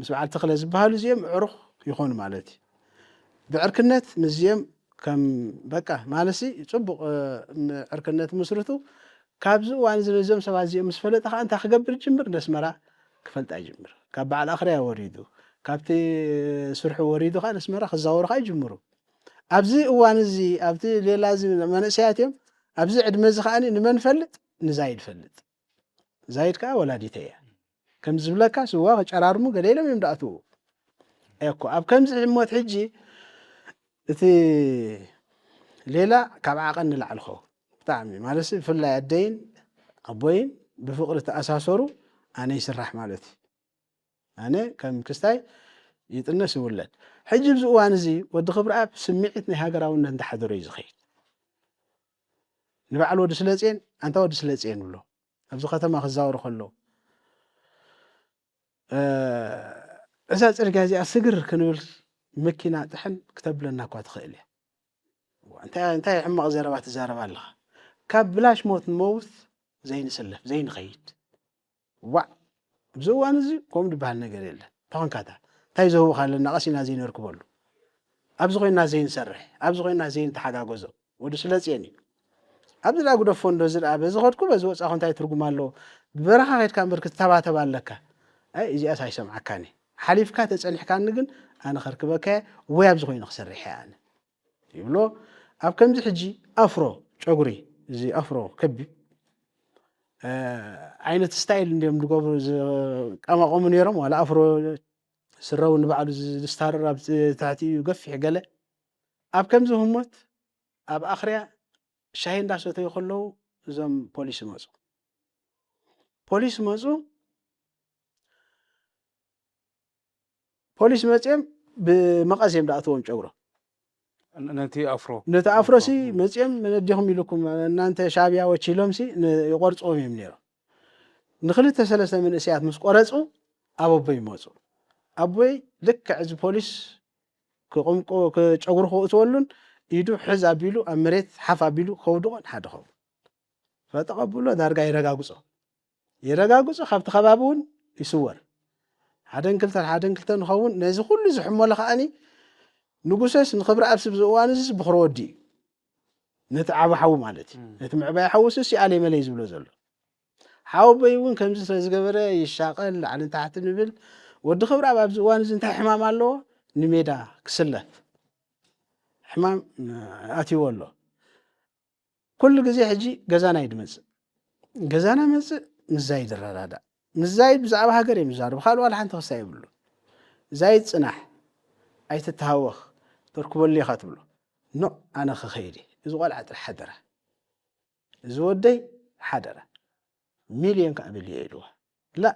ምስ በዓል ተኽለ ዝበሃሉ እዚኦም ዕሩኽ ይኾኑ ማለት እዩ ብዕርክነት ምስዚኦም ከም በቃ ማለሲ ፅቡቕ ዕርክነት ምስርቱ ካብዚ እዋን እዚ ነዞም ሰባት እዚኦም ምስ ፈለጠ ከዓ እንታይ ክገብር ጅምር ደስመራ ክፈልጣ ይጅምር ካብ በዓል ኣኽርያ ወሪዱ ካብቲ ስርሑ ወሪዱ ከዓ ደስመራ ክዛወሩ ከዓ ይጅምሩ ኣብዚ እዋን እዚ ኣብቲ ሌላ እዚ መንእሰያት እዮም ኣብዚ ዕድመ እዚ ከዓኒ ንመን ፈልጥ ንዛይድ ፈልጥ ዛይድ ከዓ ወላዲተ እያ ከም ዝብለካ ስዋ ከጨራርሙ ገሌሎም እዮም ዳኣትዉ እኮ ኣብ ከምዚ ዕሞት ሕጂ እቲ ሌላ ካብ ዓቐን ንላዕሊ ኸው ብጣዕሚ ማለት ብፍላይ ኣደይን ኣቦይን ብፍቕሪ ተኣሳሰሩ ኣነ ይስራሕ ማለት እዩ ኣነ ከም ክስታይ ይጥነስ ይውለድ ሕጂ ኣብዚ እዋን እዚ ወዲ ክብረኣብ ስምዒት ናይ ሃገራውነት እንዳሓደሮ እዩ ዝኸይድ ንበዓል ወዲ ስለፅየን ኣንታ ወዲ ስለፅየን ብሎ ኣብዚ ከተማ ክዛወሩ ከለዉ እዛ ፅርግያ እዚኣ ስግር ክንብል መኪና ጥሕን ክተብለና እኳ ትኽእል እያ እንታይ ሕማቕ ዘረባ ትዛረባ ኣለኻ ካብ ብላሽ ሞት ንመውት ዘይንሰለፍ ዘይንኸይድ ዋዕ ኣብዚ እዋን እዚ ከምኡ ዝበሃል ነገር የለን ተኾንካታ እንታይ ዘህቡካ ኣለና ቀሲና ዘይንርክበሉ ኣብዚ ኮይና ዘይንሰርሕ ኣብዚ ኮይና ዘይንተሓጋገዞ ወዲ ስለፅየን እዩ ኣብዚ ዳ ጉደፎ እንዶ ዝድኣ በዚ ኸድኩ በዚ ወፃኹ እንታይ ትርጉም ኣለዎ ብበረኻ ከድካ እምበር ክትተባተባ ኣለካ ኣይ እዚኣስ ኣይሰምዓካኒ ሓሊፍካ ተፀኒሕካኒ ግን ኣነ ከርክበካ ወይ ኣብዚ ኮይኑ ክሰርሕ እየ ኣነ ይብሎ ኣብ ከምዚ ሕጂ ኣፍሮ ጨጉሪ እዚ ኣፍሮ ከቢ ዓይነት ስታይል እንዲኦም ዝገብሩ ቀማቐሙ ነይሮም ዋላ ኣፍሮ ስረው ንባዕሉ ዝስታርር ኣብ ትሕቲኡ ገፊሕ ገለ ኣብ ከምዚ ህሞት ኣብ ኣኽርያ ሻሂ እንዳሰተዩ ከለዉ እዞም ፖሊስ መፁ ፖሊስ መፅኦም ብመቐስ እዮም ዳኣትዎም ጨጉሮም ነቲ ኣፍሮሲ መፅኦም ነዲኹም ኢልኩም እናንተ ሻዕብያ ወቺሎምሲ ይቆርፅዎም እዮም ነይሮም ንክልተ ሰለስተ መንእሰያት ምስ ቆረፁ ኣብ ኣቦይ መፁ ኣቦይ ልክዕ እዚ ፖሊስ ክቕምቆ ጨጉሩ ክእትወሉን ኢዱ ሕዝ ኣቢሉ ኣብ መሬት ሓፍ ኣቢሉ ከውድቆን ሓደ ኸውን ፈተቐብሎ ዳርጋ ይረጋግፆ ካብቲ ከባቢ እውን ይስወር ሓደን ክልተን ንኸውን ነዚ ኩሉ ዝሕመሎ ከዓኒ ንጉሰስ ንክብሪ ኣብሲ ብዝእዋን እዚ ብኽሮ ወዲ እዩ ነቲ ዓብ ሓዊ ማለት እዩ ነቲ ምዕባይ ሓውስስ ኣለይ መለይ ዝብሎ ዘሎ ሓወበይ እውን ከምዚ ስለዝገበረ ይሻቐል ላዕልን ታሕትን ይብል ወዲ ክብሪ ኣብዚ እዋን እዚ እንታይ ሕማም ኣለዎ ንሜዳ ክስለፍ ሕማም ኣትይዎ ኣሎ ኩሉ ግዜ ሕጂ ገዛና ይድመፅእ ገዛና መፅእ ምዛይድ ረዳዳእ ምዛይድ ብዛዕባ ሃገር እዮም ዝዛረቡ ካልእ ዋላ ሓንቲ ክስታይ ይብሉ ዛይድ ፅናሕ ኣይትተሃወኽ ተርክበሉ ኢኻ ትብሎ ኖ ኣነ ክኸይድ እዚ ቆልዓ ጥራሕ ሓደራ እዚ ወደይ ሓደራ ሚልዮን ከዓ ብልዮ ኢልዋ ላ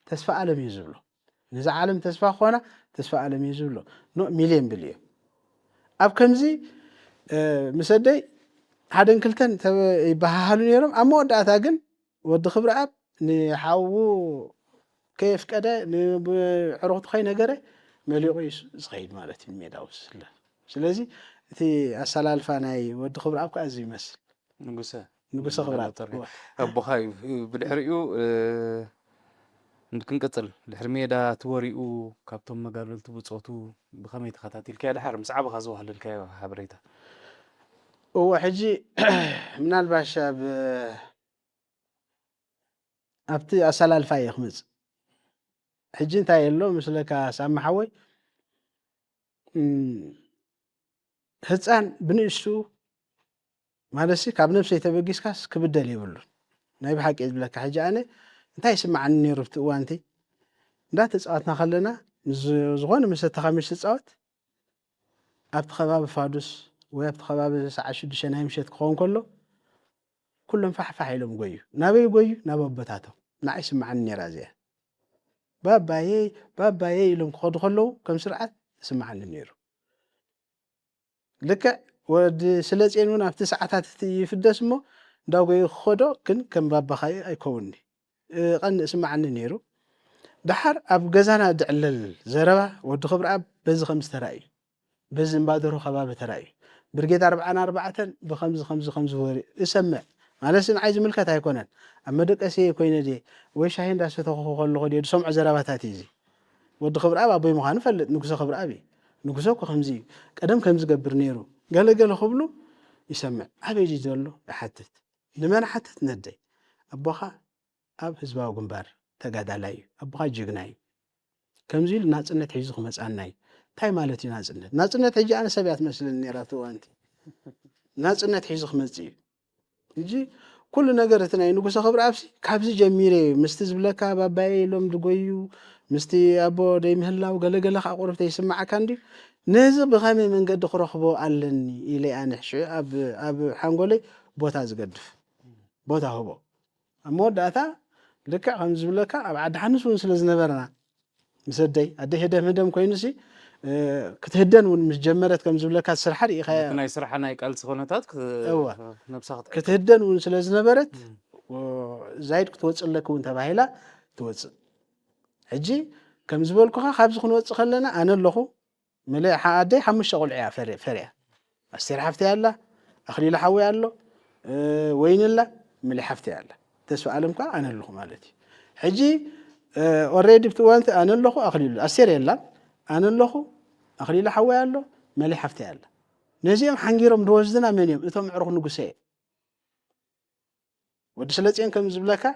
ተስፋ ዓለም እዩ ዝብሎ ነዚ ዓለም ተስፋ ክኾና ተስፋ ዓለም እዩ ዝብሎ ኖ ሚልዮን ብልዮ ኣብ ከምዚ ምስ ኣደይ حدن كلتن يبهالو نيرم أما ودعتا جن ود خبر أب نحاو كيف كده نعرض خي نجرة مليويس صغير مالتي الميداوس لا سلازي تي أسأل فاناي ود خبر أب كأزي مثل نقص خبر أب أبو خاي بالحريو نكنقتل الحرميدا توريو كابتن مقابل تبصوتو بخمي تخاتاتيل كده حرم صعب غزوها للكايو حبريتا هو حجي من الباشا أبتي أسأل الفاي خمس حجي انت يلو مثلك سام حوي هتسان بنشتو مالسي كاب نفسي تبقيس كاس كبدل يبلو نايب حق يزبلك حجي أنا انت يسمع عني رفت وانتي لا تسقطنا خلنا زغون مس تخمش تسقط أبت خباب فادوس ويبت خباب ساعة شدش أنا مشيت كون كلهم فح يلوم جويو نبي بتاعته نعيش مع النيرازية بابا يلوم خلو كم سرعة سمعني النيرو لك ود سلسين هنا في 9 في الدسمو داو جوي خدو كم بابا خاي يكونني قن سمعني النيرو دحر أب جزانا دعلل زربا ود خبر أب بز 5 ترأي بز مبادرو خباب ترأي برجيت 4 بخمس وري اسمع مالسن عايز ملكت هيكونن اما دقسي كوينه دي ወይ ሻሂ እንዳሰተው ከለኹ ዲ ሰምዑ ዘረባታት እዚ ወዲ خبر اب ابي مخان فلጥ ንጉሶ خبر ابي ንጉሶ ከምዚ ቀደም ከም ዝገብር ነይሩ ገለገለ ክብሉ ይሰምዕ አበይ ዘሎ ይሓትት ንመን ሓትት ነደይ አቦኻ ኣብ ህዝባዊ ግንባር ተጋዳላይ አቦኻ ጅግናይ ከምዚ ናጽነት ሒዙ ክመጻናይ ታይ ማለት እዩ ናጽነት ሕጂ ኣነ ሰብያት መስልን ነራቱ ኣንቲ ናጽነት ሒዙ ክመጽ እዩ እንጂ كل ነገር እትናይ ንጉሶ خبر ኣብሲ ካብዚ ጀሚሬ ምስቲ ዝብለካ ባባይ ሎም ድጎዩ ምስቲ ኣቦ ደይ ምህላው ገለገለ ቃቁርፍተ ይስማዓካ እንዲ ነዚ ብኸመይ መንገዲ ክረኽቦ ኣለኒ ኢለ ኣንሕሽ ኣብ ሓንጎለይ ቦታ ዝገድፍ ቦታ ህቦ እሞዳታ ልክዕ ከም ዝብለካ ኣብ ዓዲ ሓንስ እውን ስለ ዝነበረና مسدي أدي هدا مدام كوينسي كتهدن ونمش جمرت كم زبلك السرحة ريخا كنا يسرحنا يقال سخونتات نبسخت كتهدن ونسلز نبرت وزايد كتوصل لك وانت باهلا توصل حجي كم زبلكوها خابز خنوص خلنا أنا اللخو ملي حادي حمش شغل عيا فريا استرحفتي الله أخلي لحوي الله وين الله ملي حفتي الله تسوى علمك أنا اللخو مالتي حجي already بتوانت أنا اللخو أخلي له أسير يلا أنا اللخو أخلي له حوي له ملي حفتي له نزيم حنجيرهم دوزنا من يوم إتهم عرق نقصي ودسلتين كم زبلكا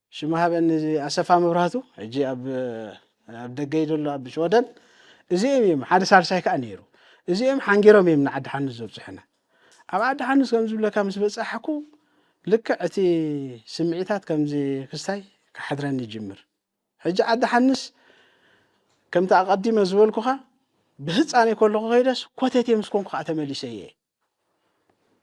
شو ما هبن أسفا مبرهاتو يجي أب دقيدو الله أب شودن زيم حد صار شيء كأنيرو زيم حنجيرهم يمنع عد حن الزوج حنا أبعد حنس كم زبلة كم سبز أحكو لك أتي سمعتات كم زي كستاي كحضرني جمر حج عد حنس كم تقدم زبل كخا بهت أنا كل غيرس كوتتي مسكون كخا تملي سيء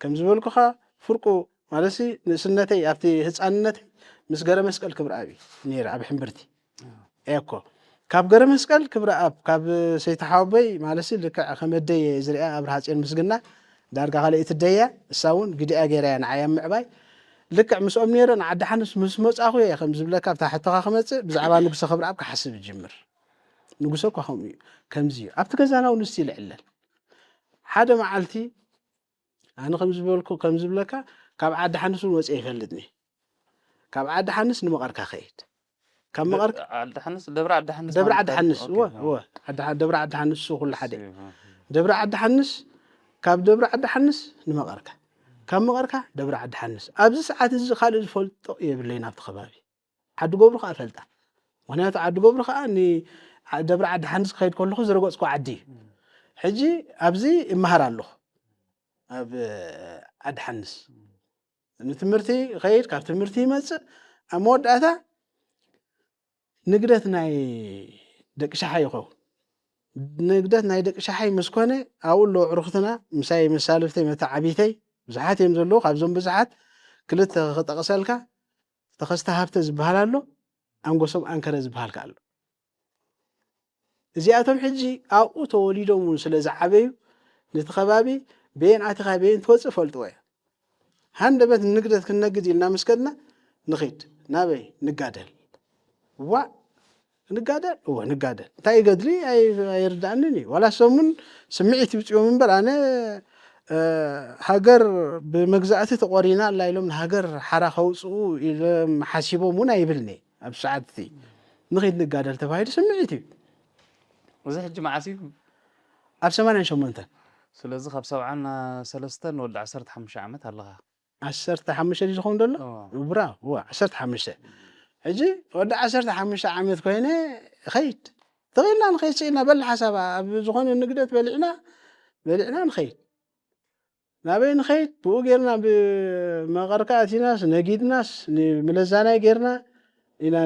كم زبل كخا فرقو مالسي سنتي أفتي هت أنتي مسجرة مسكال كبر أبي نير أبي حمبرتي إيكو كاب جرة مسكال كبر أب كاب سيتحاوبي مالسي لك خمدة زرقاء أبرهات المسجنا دارك على إتدايا ساون قدي أجريان عيام معباي لك مسؤول نيران عد حنس مسموس أخويا خمس بلا كاب تحت خمسة بزعبان نقص خبر أبك حسب الجمر نقصك خمي كم زي أبتك زانا ونستيل علل حدا معلتي أنا خمس بلكو كم زبلا كاب عد حنس ونوز إيه فلدني كاب عد حنس نمغرك خيت كم مغرك عد حنس دبر عد حنس هو دبر عد حنس كل حدا دبر عد حنس كاب دبر عد حنس نمغرك كم مغرك دبر عد حنس أبز ساعات خالد فلت يبلينا بخبابي عد قبرك أفلته وهنا عد قبرك أني دبر عد حنس خير كله خزر قص عدي حجي أبزي مهر له أب عد حنس نتمرتي خير كاب تمرتي مس أمود أثا نقدرنا دك شحي خو نقدر نايدك شحي مسكونة أقول له عرفتنا مساي مسالفتي متعبيتي بزحات يمزلو خابزون بزحات كلت تغسلك تخست هافت زبالالو أم قصب أنكر زبالك قالو እዚኣቶም ሕጂ ኣብኡ ተወሊዶም ስለ ዝዓበዩ ነቲ ከባቢ ቤን ኣቲኻ ቤን ትወፅእ ፈልጥዎ እያ ሃንደበት ንግደት ክንነግድ ኢልና ምስከድና ንኺድ ናበይ ንጋደል ዋ ንጋደል ንጋደል እንታይ ገድሊ ኣይርዳእንን እዩ ዋላ ሰሙን ስምዒት ይውፅኦም እምበር ኣነ ሃገር ብመግዛእቲ ተቆሪና ኣላ ኢሎም ንሃገር ሓራ ከውፅኡ ኢሎም ሓሲቦም እውን ኣይብልኒ ኣብ ሰዓት እቲ ንኺድ ንጋደል ተባሂሉ ስምዒት እዩ እዚ ሕጂ መዓስ እዩ ኣብ 88 ስለዚ ካብ 73 ንወዲ 15 ዓመት ኣለኻ 15 ዝኸውን ደሎ ብራቮ 15 ሕጂ ወዲ 15 ዓመት ኮይነ ኸይድ ተኺልና ንኸይድ ስኢልና በሊ ሓሳብ ኣብ ዝኾነ ንግደት በሊዕና ንኸይድ ናበይ ንኸይድ ብኡ ጌርና ብመቐርካ ኣቲናስ ነጊድናስ ንምለዛናይ ጌርና ኢና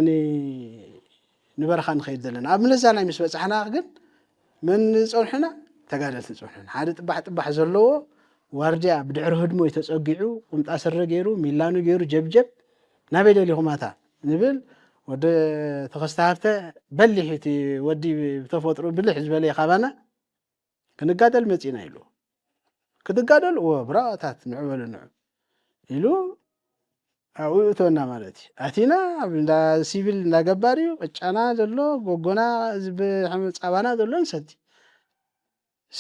ንበረኻ ንኸይድ ዘለና ኣብ ምለዛናይ ምስ በፃሕና ግን መን ፀንሕና ተጋደልቲ ፀንሕና ሓደ ጥባሕ ዘለዎ ዋርድያ ብድሕሪ ህድሞ ተፀጊዑ ቁምጣ ስረ ገይሩ ሚላኑ ገይሩ ጀብጀብ ናበይ ደሊኹማታ ንብል ወዲ ተኸስታሃርተ በሊሕ እቲ ወዲ ተፈጥሮ ብልሕ ዝበለ ካባና ክንጋደል መፂና ኢሉ ክትጋደል ብራታት ንዕበሉ ንዑ ኢሉ ኣብኡ እተወና ማለት እዩ ኣቲና እንዳ ሲቪል እንዳገባር እዩ ቅጫና ዘሎ ጎጎና ፃባና ዘሎ ንሰቲ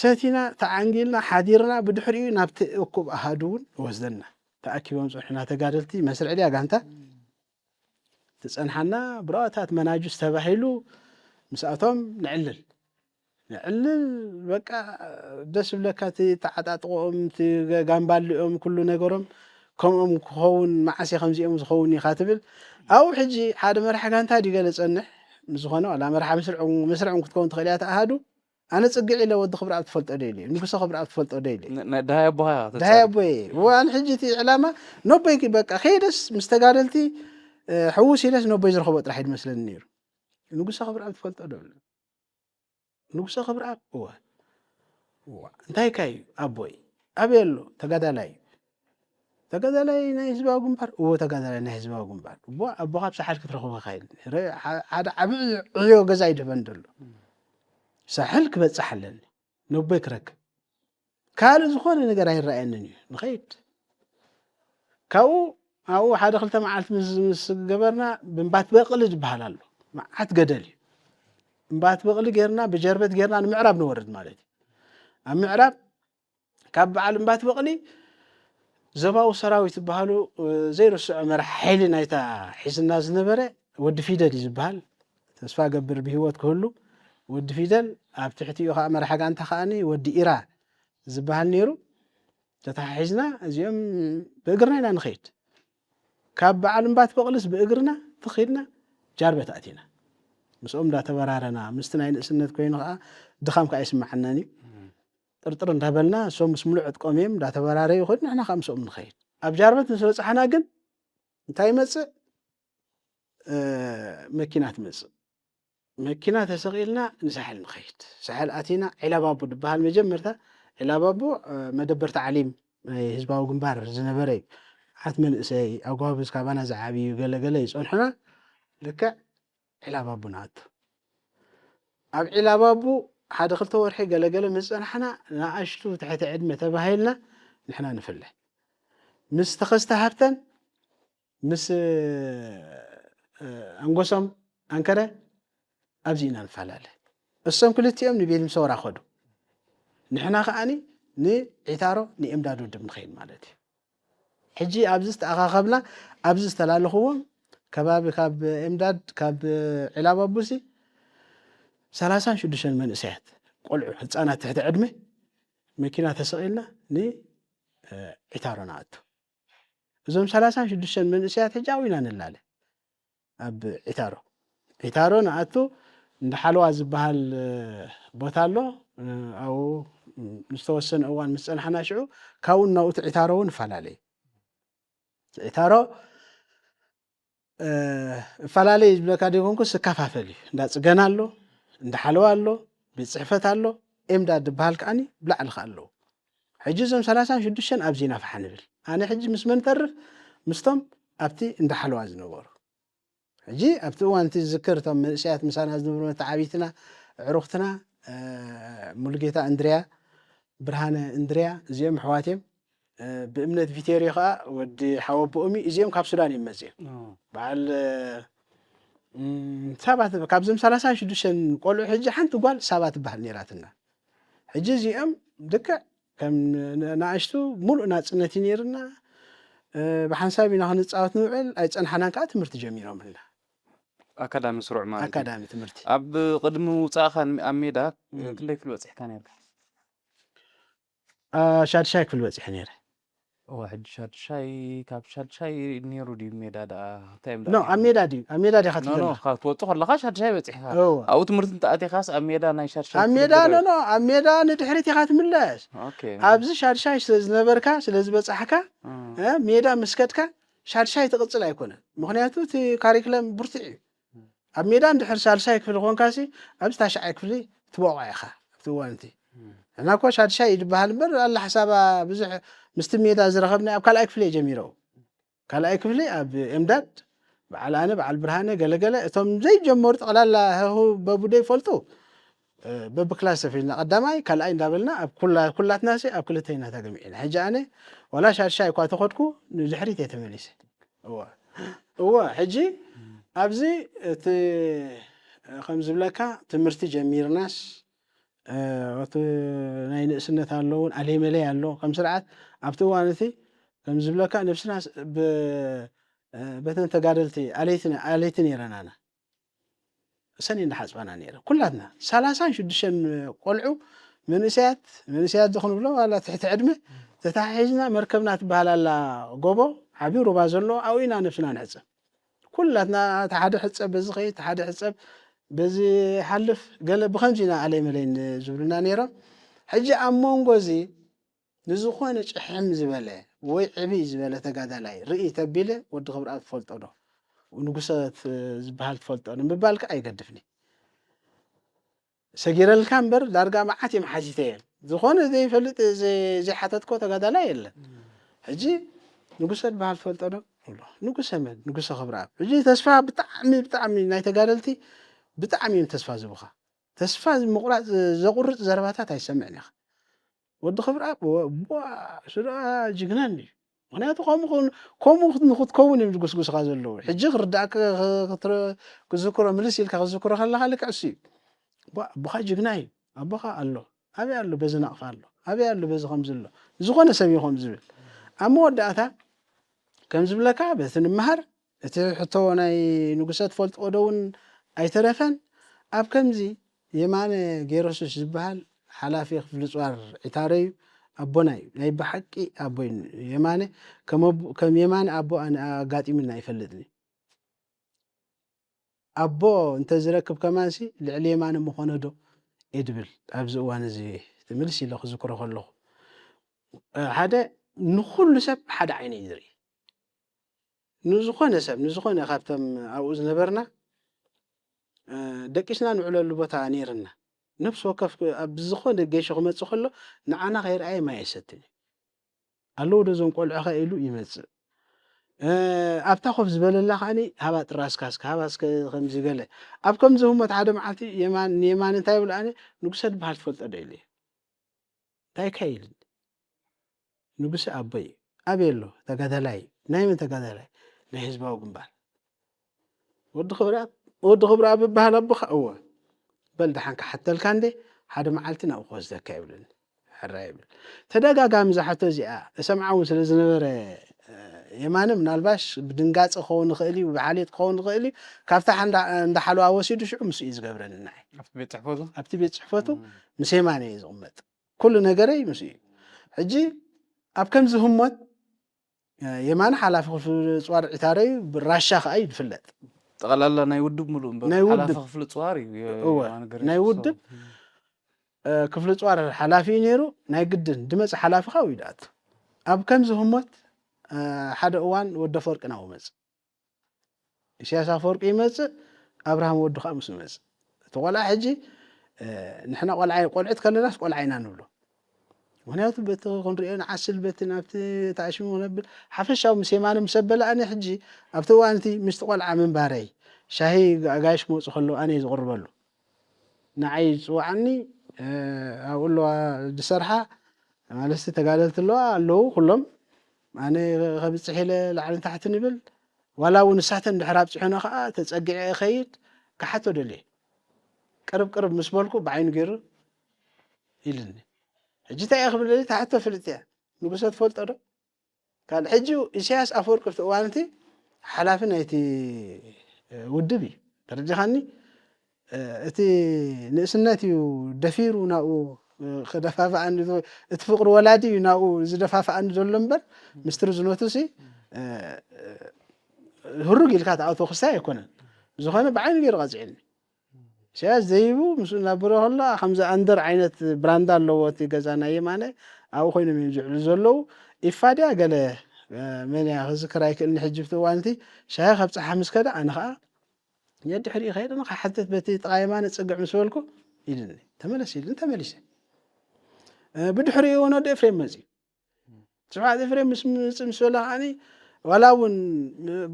ሰቲና ተዓንጊልና ሓዲርና ብድሕሪኡ ናብቲ እኩብ ኣሃዱ እውን ወስደና ተኣኪቦም ፀንሕና ተጋደልቲ መስርዕ ድያ ጋንታ ትፀንሓና ብራታት መናጁስ ተባሂሉ ምስኣቶም ንዕልል በቃ ደስ ብለካ ተዓጣጥቆኦም ጋምባሊኦም ኩሉ ነገሮም ከምኦም ክኸውን ማዓስ ከምዚኦም ዝኸውን ኢኻ ትብል ኣብኡ ሕጂ ሓደ መራሒ ጋንታ ዲገለ ፀንሕ ዝኾነ ዋላ መራሒ መስርዖም ክትከውን ትኽእል እያ ተኣሃዱ ኣነ ፅግዕ ኢለ ወዲ ክብራብ ትፈልጦ ደይሊ ንጉሶ ክብራብ ትፈልጦ ደይሊ ዳሃይ ኣቦይ ዋን ሕጂ እቲ ዕላማ ኖቦይ በቃ ከይደስ ምስ ተጋደልቲ ሕውስ ኢለስ ኖቦይ ዝረኸቦ ጥራሕ ይመስለኒ ነይሩ ንጉሶ ክብራብ ትፈልጦ ደብለ ንጉሶ ክብራብ እንታይ ካዩ ኣቦይ ኣበይ ኣሎ ተጋዳላይ ናይ ህዝባዊ ግንባር ተጋዳላይ ናይ ህዝባዊ ግንባር ኣቦኻ ብሳሓል ክትረኽቦ ኸይል ሓደ ዓብዪ ዕዮ ገዛ ይድፈን ደሎ ሳሕል ክበፅሕ ኣለኒ ነቦይ ክረክብ ካልእ ዝኾነ ነገር ኣይረኣየንን እዩ ንኸይድ ካብኡ ሓደ ክልተ መዓልቲ ምስ ገበርና ብምባት በቕሊ ዝበሃል ኣሎ መዓት ገደል እዩ እምባት በቕሊ ጌርና ብጀርበት ጌርና ንምዕራብ ንወርድ ማለት እዩ ኣብ ምዕራብ ካብ በዓል እምባት በቕሊ ዘባው ሰራዊት ዝበሃሉ ዘይርስዖ መራሒ ሓይሊ ናይታ ሒዝና ዝነበረ ወዲ ፊደል እዩ ዝበሃል ተስፋ ገብር ብሂወት ክህሉ ወዲ ፊደል ኣብ ትሕቲኡ ከዓ መራሒ ጋንታ ከዓኒ ወዲ ኢራ ዝበሃል ነይሩ ተታሒዝና እዚኦም ብእግርና ኢና ንኸይድ ካብ በዓል እምባት በቕልስ ብእግርና ትኸይድና ጃርበት ኣቲና ምስኦም እንዳተበራረና ምስቲ ናይ ንእስነት ኮይኑ ከዓ ድኻም ከዓ ይስማዓናን እዩ ጥርጥር እንዳበልና እሶም ምስ ሙሉእ ዕጥቆም እዮም እንዳተበራረዩ ይኸዱ ንሕና ከዓ ምስኦም ንኸይድ ኣብ ጃርበት ምስ በፃሕና ግን እንታይ ይመፅእ መኪና ትመፅእ መኪና ተሰቂልና ንሳሕል ንኸይድ ሳሕል ኣቲና ዒላባቡ ዝበሃል መጀመርታ ዒላባቡ መደበር ተዓሊም ናይ ህዝባዊ ግንባር ዝነበረ እዩ ሓት መንእሰይ ኣጓብዝ ካባና ዝዓብዩ ገለገለ ይፀንሑና ልክዕ ዒላባቡ ንኣቱ ኣብ ዒላባቡ ሓደ ክልተ ወርሒ ገለገለ ምስ ፀናሕና ንኣሽቱ ትሕቲ ዕድመ ተባሂልና ንሕና ንፍልሕ ምስ ተኸስተ ሃብተን ምስ ኣንጎሶም ኣንከረ ኣብዚ ኢና ንፈላለ እሶም ክልቲኦም ንቤት ምሰወራ ኸዱ ንሕና ከዓኒ ንዒታሮ ንኤምዳድ ውድብ ንኸይድ ማለት እዩ ሕጂ ኣብዚ ዝተኣኻኸብና ኣብዚ ዝተላለኽዎም ከባቢ ካብ ኤምዳድ ካብ ዒላባቡሲ 36 መንእሰያት ቆልዑ ህፃናት ትሕቲ ዕድመ መኪና ተሰቂልና ንዒታሮ ንኣቱ እዞም 36 መንእሰያት ሕጂ ኣዊና ንላለ ኣብ ዒታሮ ንኣቱ እንደ ሓለዋ ዝበሃል ቦታ ኣሎ ኣብኡ ምስተወሰነ እዋን ምስ ፀናሕና ሽዑ ካብኡ ናብኡ ዒታሮ እውን እፈላለዩ ዒታሮ እፈላለዩ ዝብለካ ደይኮንኩስ ዝከፋፈል እዩ እንዳ ፅገና ኣሎ እንዳ ሓለዋ ኣሎ ቤት ፅሕፈት ኣሎ ኤምዳድ ዝበሃል ከዓኒ ብላዕሊ ከ ኣለዉ ሕጂ እዞም 36 ኣብዚ ናፋሓ ንብል ኣነ ሕጂ ምስ መን ተርፍ ምስቶም ኣብቲ እንዳ ሓለዋ ዝነበሩ ሕጂ ኣብቲ እዋን እቲ ዝዝክር እቶም መንእሰያት ምሳና ዝነበሩ ተዓቢትና عرختنا ملقيتا اندريا برهانة اندريا زيهم حواتهم بإمنة فيتيريخا ودي حواب أمي زيهم كاب سوداني مزيهم بعد سبعة كابزم ثلاثة شدوشن قولوا حجة حنت قال سبعة بحال نيراتنا حجة زيهم دكا كم نعشتو ملء ناس نتينيرنا بحنسابي نحن نتصاوت نوعل أيضا حناكات مرت جميلة منها أكاديمي سرع مالتي أكاديمي تمرتي أب قدم وصاخن أميدا كله في الوقت حكاني لك شاد شايك في الوقت حنيره واحد شاد شاي كاب شاد شاي نيرو دي ميدا دا تايم دا نو أميدا خاطر نو خاطر توتو لا شاد شاي بتحها أو تمرت أنت أتي خاص أميدا ناي شاد شاي أميدا نو أميدا ندحرتي خاطر ملاش أوكي أبز شاد شاي سلز نبركا سلز بصحكا ميدا مسكتكا شاد شاي تقصل يكون مغنياتو تي كاريكلم برتعي أميدا ندحر شاد شاي في الغون كاسي أبز تاشعك في تبوع يا خا توانتي أنا كو شاد شاي بهالبر الله حسابه بزح مستميدا زرخبنا أب كلا أكفلي جميرو كلا أكفلي أب إمداد على أنا على البرهانة قال ثم زي جمهورت قال لا هو ببودي فلتو ببكلاس في قدامي كلا أين دابلنا أب كلات ناسي أب كلتين تجمعين حاجة أنا ولا شاد شاي كوا تاخدكو نزحري تيتمليس هو حجي أبزي خمس بلاكا تمرتي جمير ناس ناين سنة اللون عليه ملي اللون كم سرعة أبتوانتي كم زبلك نفسنا بتن تقارلتي عليتني رنانا سنين نحس بنا نيرة كلنا ثلاثة شدشن قلعوا من إسيات دخلوا بلو ولا تحت عدمه تتحيزنا مركبنا تبهلا لا قبو حبيرو بازلو أو إنا نفسنا نحسب كلنا تحد حسب بزغي تحد حسب بزي حلف قال بخمسين عليه ملايين زبلنا نيرة حجي أمون قوزي نزخوانة حم زبالة ويعبي زبالة تقادلاي رئي تبيله ود خبرات فولت أنا ونقصت زبالة فولت أنا مبالك أي قدفني سجير الكامبر دارجا معاتي محاجتين زخوانة زي فلت زي حتتكو تقادلاي إلا حجي نقصت بحال فولت أنا والله نقص خبرات حجي تسفى بتعمي ناي تقادلتي بتعميم تسفى زبخة تسفى مقرات زقرت زرباتات هيسمعني أخ ود خبر بوا شرا جناني أنا كم نخد كون يمجوس غازلو حجي غرداك خطر كذكر ملسيل كذكر خلك عسي بخا جناي أبخا الله أبي الله بزنا فالله أبي الله بز خمزله زخون سمي خمزل أما ودعتها كم زبلك بس المهر تحطوا أنا نقصت فلت أدون أي ترفن أب كمزي يمان جيروس زبال حلافي في الصور عتاري أبوناي ناي بحقي أبوين يمانه كم يمان أبو أنا قاتي منا يفلدني أبو أنت زركب كمان سي لعلي يمان مخوندو يدبل أبزو وانا زي تملسي لخ ذكره خلو هذا نخل سب حدا عيني يدري نزخون خافتم أوز نبرنا دكيسنا نعلو اللبوتا نيرنا نفس وقف بزخون الجيش خمت خلو نعنا غير أي ما يستني اللو دزون قول أخا إلو يمس أبتاخف زبل الله خاني هبات راس كاسك هبات خمزي قال أبكم زهم تعدم عتي يمان انتاي ولا أنا نقصد بهالفلت أديلي تاي كايل نقص أبي له تقدلاي نايم تقدلاي نحسبه وقنبال ود خبرات بهالبخ أول بل دحنك حتى الكاندي هذا معلتنا أو خوز ذاك يبلن حرايبل تدقاقا مزحته زيا سمعوا سلزنبر يمانه من الباش بدنقاص خون خيلي وبعاليت خون خيلي كافتا عند حلوا وسيدو شو مسو يزغبرن ناي ابتي بيت صحفته مسي ماني يزقمط كل نغري مسي حجي اب كم زهمت يمان حلاف في صوار عتاري بالراشا خاي يفلط تقلل ناي ودب ملو حلاف في صواري هو ناي ودب كفل صوار حلافي نيرو ناي قدن دمص حلافي خاوي دات اب كم زهمت حدا اوان ود فرق ناو مص سياسه فرق يمص ابراهيم ود خامس مص تقولا حجي نحنا قلعت كلنا قلعينا نبلو ونياتو بيت كنرينا عسل بيت نابتي تعشمو نبل حفشاو مسيمان مسبل انا حجي ابتوانتي مستقلع من باري شاهي غاش موص خلو اني زقربلو ንዓይ ፅዋዕኒ ኣብኡ ኣለዋ ዝሰርሓ ማለስቲ ተጋደልቲ ኣለዉ ኩሎም ኣነ ከብፅሕ ኢለ ላዕልን ታሕቲ ንብል ዋላ እውን ንሳተን ድሕር ኣብፅሑና ከዓ ተፀጊዐ እኸይድ ክሓቶ ደልየ ቅርብ ምስ በልኩ ብዓይኑ ገይሩ ኢልኒ ሕጂ እንታይ እየ ክብል ታሕቶ ፍልጥ እያ ንጉሰ ትፈልጦ ዶ ካልእ ሕጂ ኢሳያስ ኣፈወርቂ ኣብቲ እዋን እቲ ሓላፊ ናይቲ ውድብ እዩ ተረዲኻኒ እቲ ንእስነት እዩ ደፊሩ ናብኡ ክደፋፍኣኒ እቲ ፍቅሪ ወላዲ እዩ ናብኡ ዝደፋፍኣኒ ዘሎ እምበር ምስትሪ ዝነቱሲ ህሩግ ኢልካ ተኣውቶ ክስታይ ኣይኮነን ዝኾነ ብዓይኑ ገይሩ ቀፂዕኒ ኢሳያስ ዘይቡ ምስ እናበረ ከሎ ከምዚ ኣንደር ዓይነት ብራንዳ ኣለዎ እቲ ገዛ ናይ የማነ ኣብኡ ኮይኖም እዮም ዝዕሉ ዘለዉ ኢፋድያ ገለ መን እያ ክዝክር ኣይክእልኒ ሕጂ ብቲ እዋን እቲ ሻሂ ከብፅሓ ምስ ከዳ ኣነ ከዓ የድሕሪኡ ከይድና ሓተት በቲ ጥቃየማነ ፅግዕ ምስ በልኩ ኢልኒ ተመለስ ኢልኒ ተመሊሰ ብድሕሪኡ እውን ወዲ ኤፍሬም መፅኡ ፅባሕ ኤፍሬም ምስ ምፅእ ምስ በላ ከዓኒ ዋላ እውን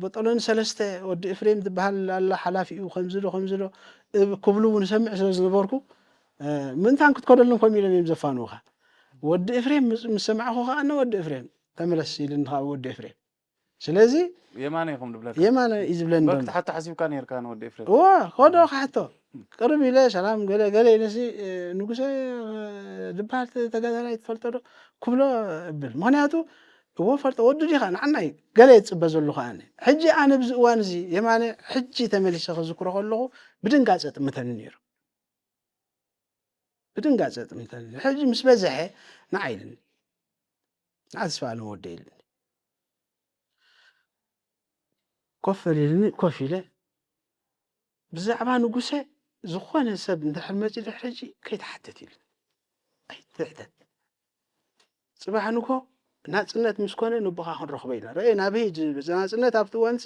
በጠሎን ሰለስተ ወዲ ኤፍሬም ዝበሃል ኣላ ሓላፊኡ ከምዚ ዶ ክብሉ እውን ሰምዕ ስለ ዝነበርኩ ምንታን ክትከደሎም ከም ኢሎም እዮም ዘፋንውካ ወዲ ኤፍሬም ምስ ሰማዕኹ ከዓ ወዲ ኤፍሬም ተመለስ ኢልኒ ከዓ ወዲ ኤፍሬም ስለዚ የማነ ይኹም ድብለካ የማነ እዩ ዝብለኒ በክቲ ሓታ ሓሲብካ ነርካ ንወዲ ኤፍሬም ከዶ ካሕቶ ቅርብ ኢለ ሰላም ገለ ኢለሲ ንጉሰ ዝበሃል ተጋዳላይ ትፈልጦ ዶ ክብሎ እብል ምክንያቱ እዎ ፈልጦ ወዱ ዲኻ ንዓናይ ገለ የፅበ ዘሎ ከዓኒ ሕጂ ኣነ ብዚ እዋን እዚ የማነ ሕጂ ተመሊሰ ክዝክሮ ከለኹ ብድንጋፀ ጥምተኒ ነይሩ ብድንጋፀ ጥምተኒ ሕጂ ምስ በዝሐ ንዓይልኒ ተስፋ ወደ ኢልኒ ኮፍ ኢለ ብዛዕባ ንጉሰ ዝኾነ ሰብ እንድሕር መፂኡ ድሕሪ ሕጂ ከይተሓተት ኢልኒ ኣይትሕተት ፅባሕ ንጎ ናፅነት ምስ ኮነ ንቦኻ ክንረኽቦ ኢና ርአ ናበይ ናፅነት ኣብቲ እዋን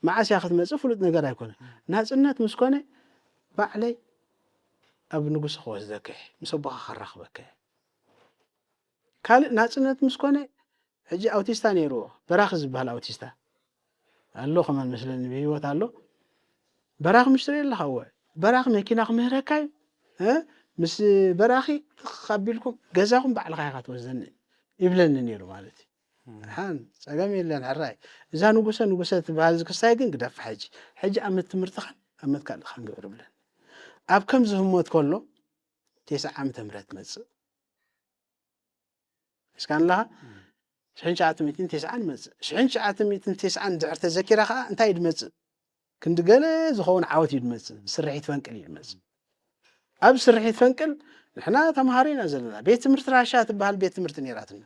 መዓስ እያ ክትመፅእ ፍሉጥ ነገር ኣይኮነን ናፅነት ምስ ኮነ ባዕለይ ኣብ ንጉሰ ክወስደከ ምስ ኣቦኻ ከራኽበከ ካልእ ናፅነት ምስ ኮነ ሕጂ ኣውቲስታ ነይርዎ በራኺ ዝበሃል ኣውቲስታ ኣሎ ከመን መስለኒ ብሂወት ኣሎ በራኺ ምሽትሪ ኣለኻ ወ በራኺ መኪና ክምህረካ እዩ ምስ በራኺ ካቢልኩም ገዛኹም ባዕልኻ ኢኻ ትወስደኒ ይብለኒ ነይሩ ማለት እዩ ሓን ፀገም የለን ሕራይ እዛ ንጉሰ ትበሃል ዝክስታይ ግን ግደፍ ሕጂ ኣመት ትምህርትኻን ኣመት ካልእኻን ግብር ብለን ኣብ ከምዚ ህሞት ከሎ 9 ዓመተ ምህረት መፅእ እስካንላኻ 1990 መፅእ 1990 ድሕር ተዘኪራ ከዓ እንታይ ድመፅእ ክንዲ ገለ ዝኸውን ዓወት እዩ ድመፅእ ስርሒት ፈንቅል እዩ ድመፅእ ኣብ ስርሒት ፈንቅል ንሕና ተምሃሮ ኢና ዘለና ቤት ትምህርቲ ራሻ ትበሃል ቤት ትምህርቲ ነይራትና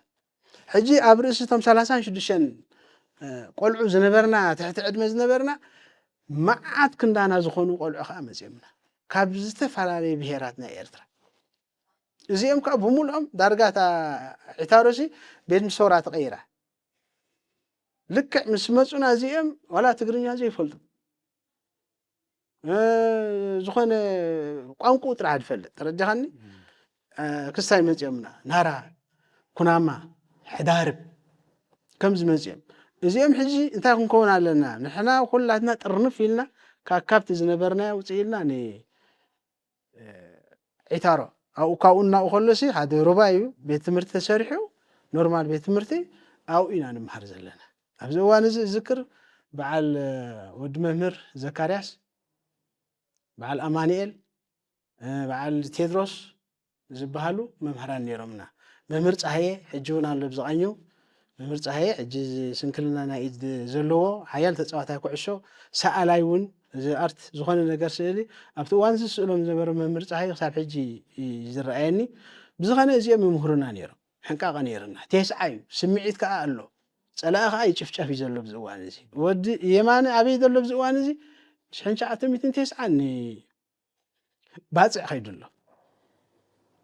ሕጂ ኣብ ርእስቶም 36 ቆልዑ ዝነበርና ትሕቲ ዕድመ ዝነበርና መዓት ክንዳና ዝኾኑ ቆልዑ ከዓ መፅኦምና ካብ ዝተፈላለዩ ብሄራት ናይ ኤርትራ እዚኦም ከዓ ብሙሉኦም ዳርጋታ ዒታሮሲ ቤት ምሰውራ ተቐይራ ልክዕ ምስ መፁና እዚኦም ዋላ ትግርኛ ዘይፈልጡ ዝኾነ ቋንቋ ጥራሕ ድፈልጥ ተረዲኻኒ ክስታይ መፅኦምና ናራ ኩናማ ሕዳርብ ከምዚ መፅኦም እዚኦም ሕጂ እንታይ ክንከውን ኣለና ንሕና ኩላትና ጥርንፍ ኢልና ካብቲ ዝነበርናዮ ውፅእ ኢልና ዒታሮ ካብኡ እናብኡ ከሎሲ ሓደ ሩባ እዩ ቤት ትምህርቲ ተሰሪሑ ኖርማል ቤት ትምህርቲ ኣብኡ ኢና ንምሃር ዘለና ኣብዚ እዋን እዚ ዝክር በዓል ወዲ መምህር ዘካርያስ በዓል ኣማኒኤል በዓል ቴድሮስ ዝበሃሉ መምህራን ነይሮምና መምህር ፀሃየ ሕጂ እውን ኣሎ ብዝቐኙ መምህር ፀሃየ ሕጂ ስንክልና ናይ ኢድ ዘለዎ ሓያል ተፃዋታይ ኩዕሾ ሰኣላይ እውን ኣርት ዝኾነ ነገር ስእሊ ኣብቲ እዋን ዝስእሎም ዝነበረ መምህር ፀሃየ ክሳብ ሕጂ ዝረኣየኒ ብዝኾነ እዚኦም ይምህሩና ነይሮም ሕንቃቐ ነይርና ቴስዓ እዩ ስምዒት ከዓ ኣሎ ፀላእ ከዓ ይጭፍጨፍ እዩ ዘሎ ብዚ እዋን እዚ ወዲ የማነ ኣበይ ዘሎ ብዚ እዋን እዚ 1990 ባፅዕ ከይዱ ኣሎ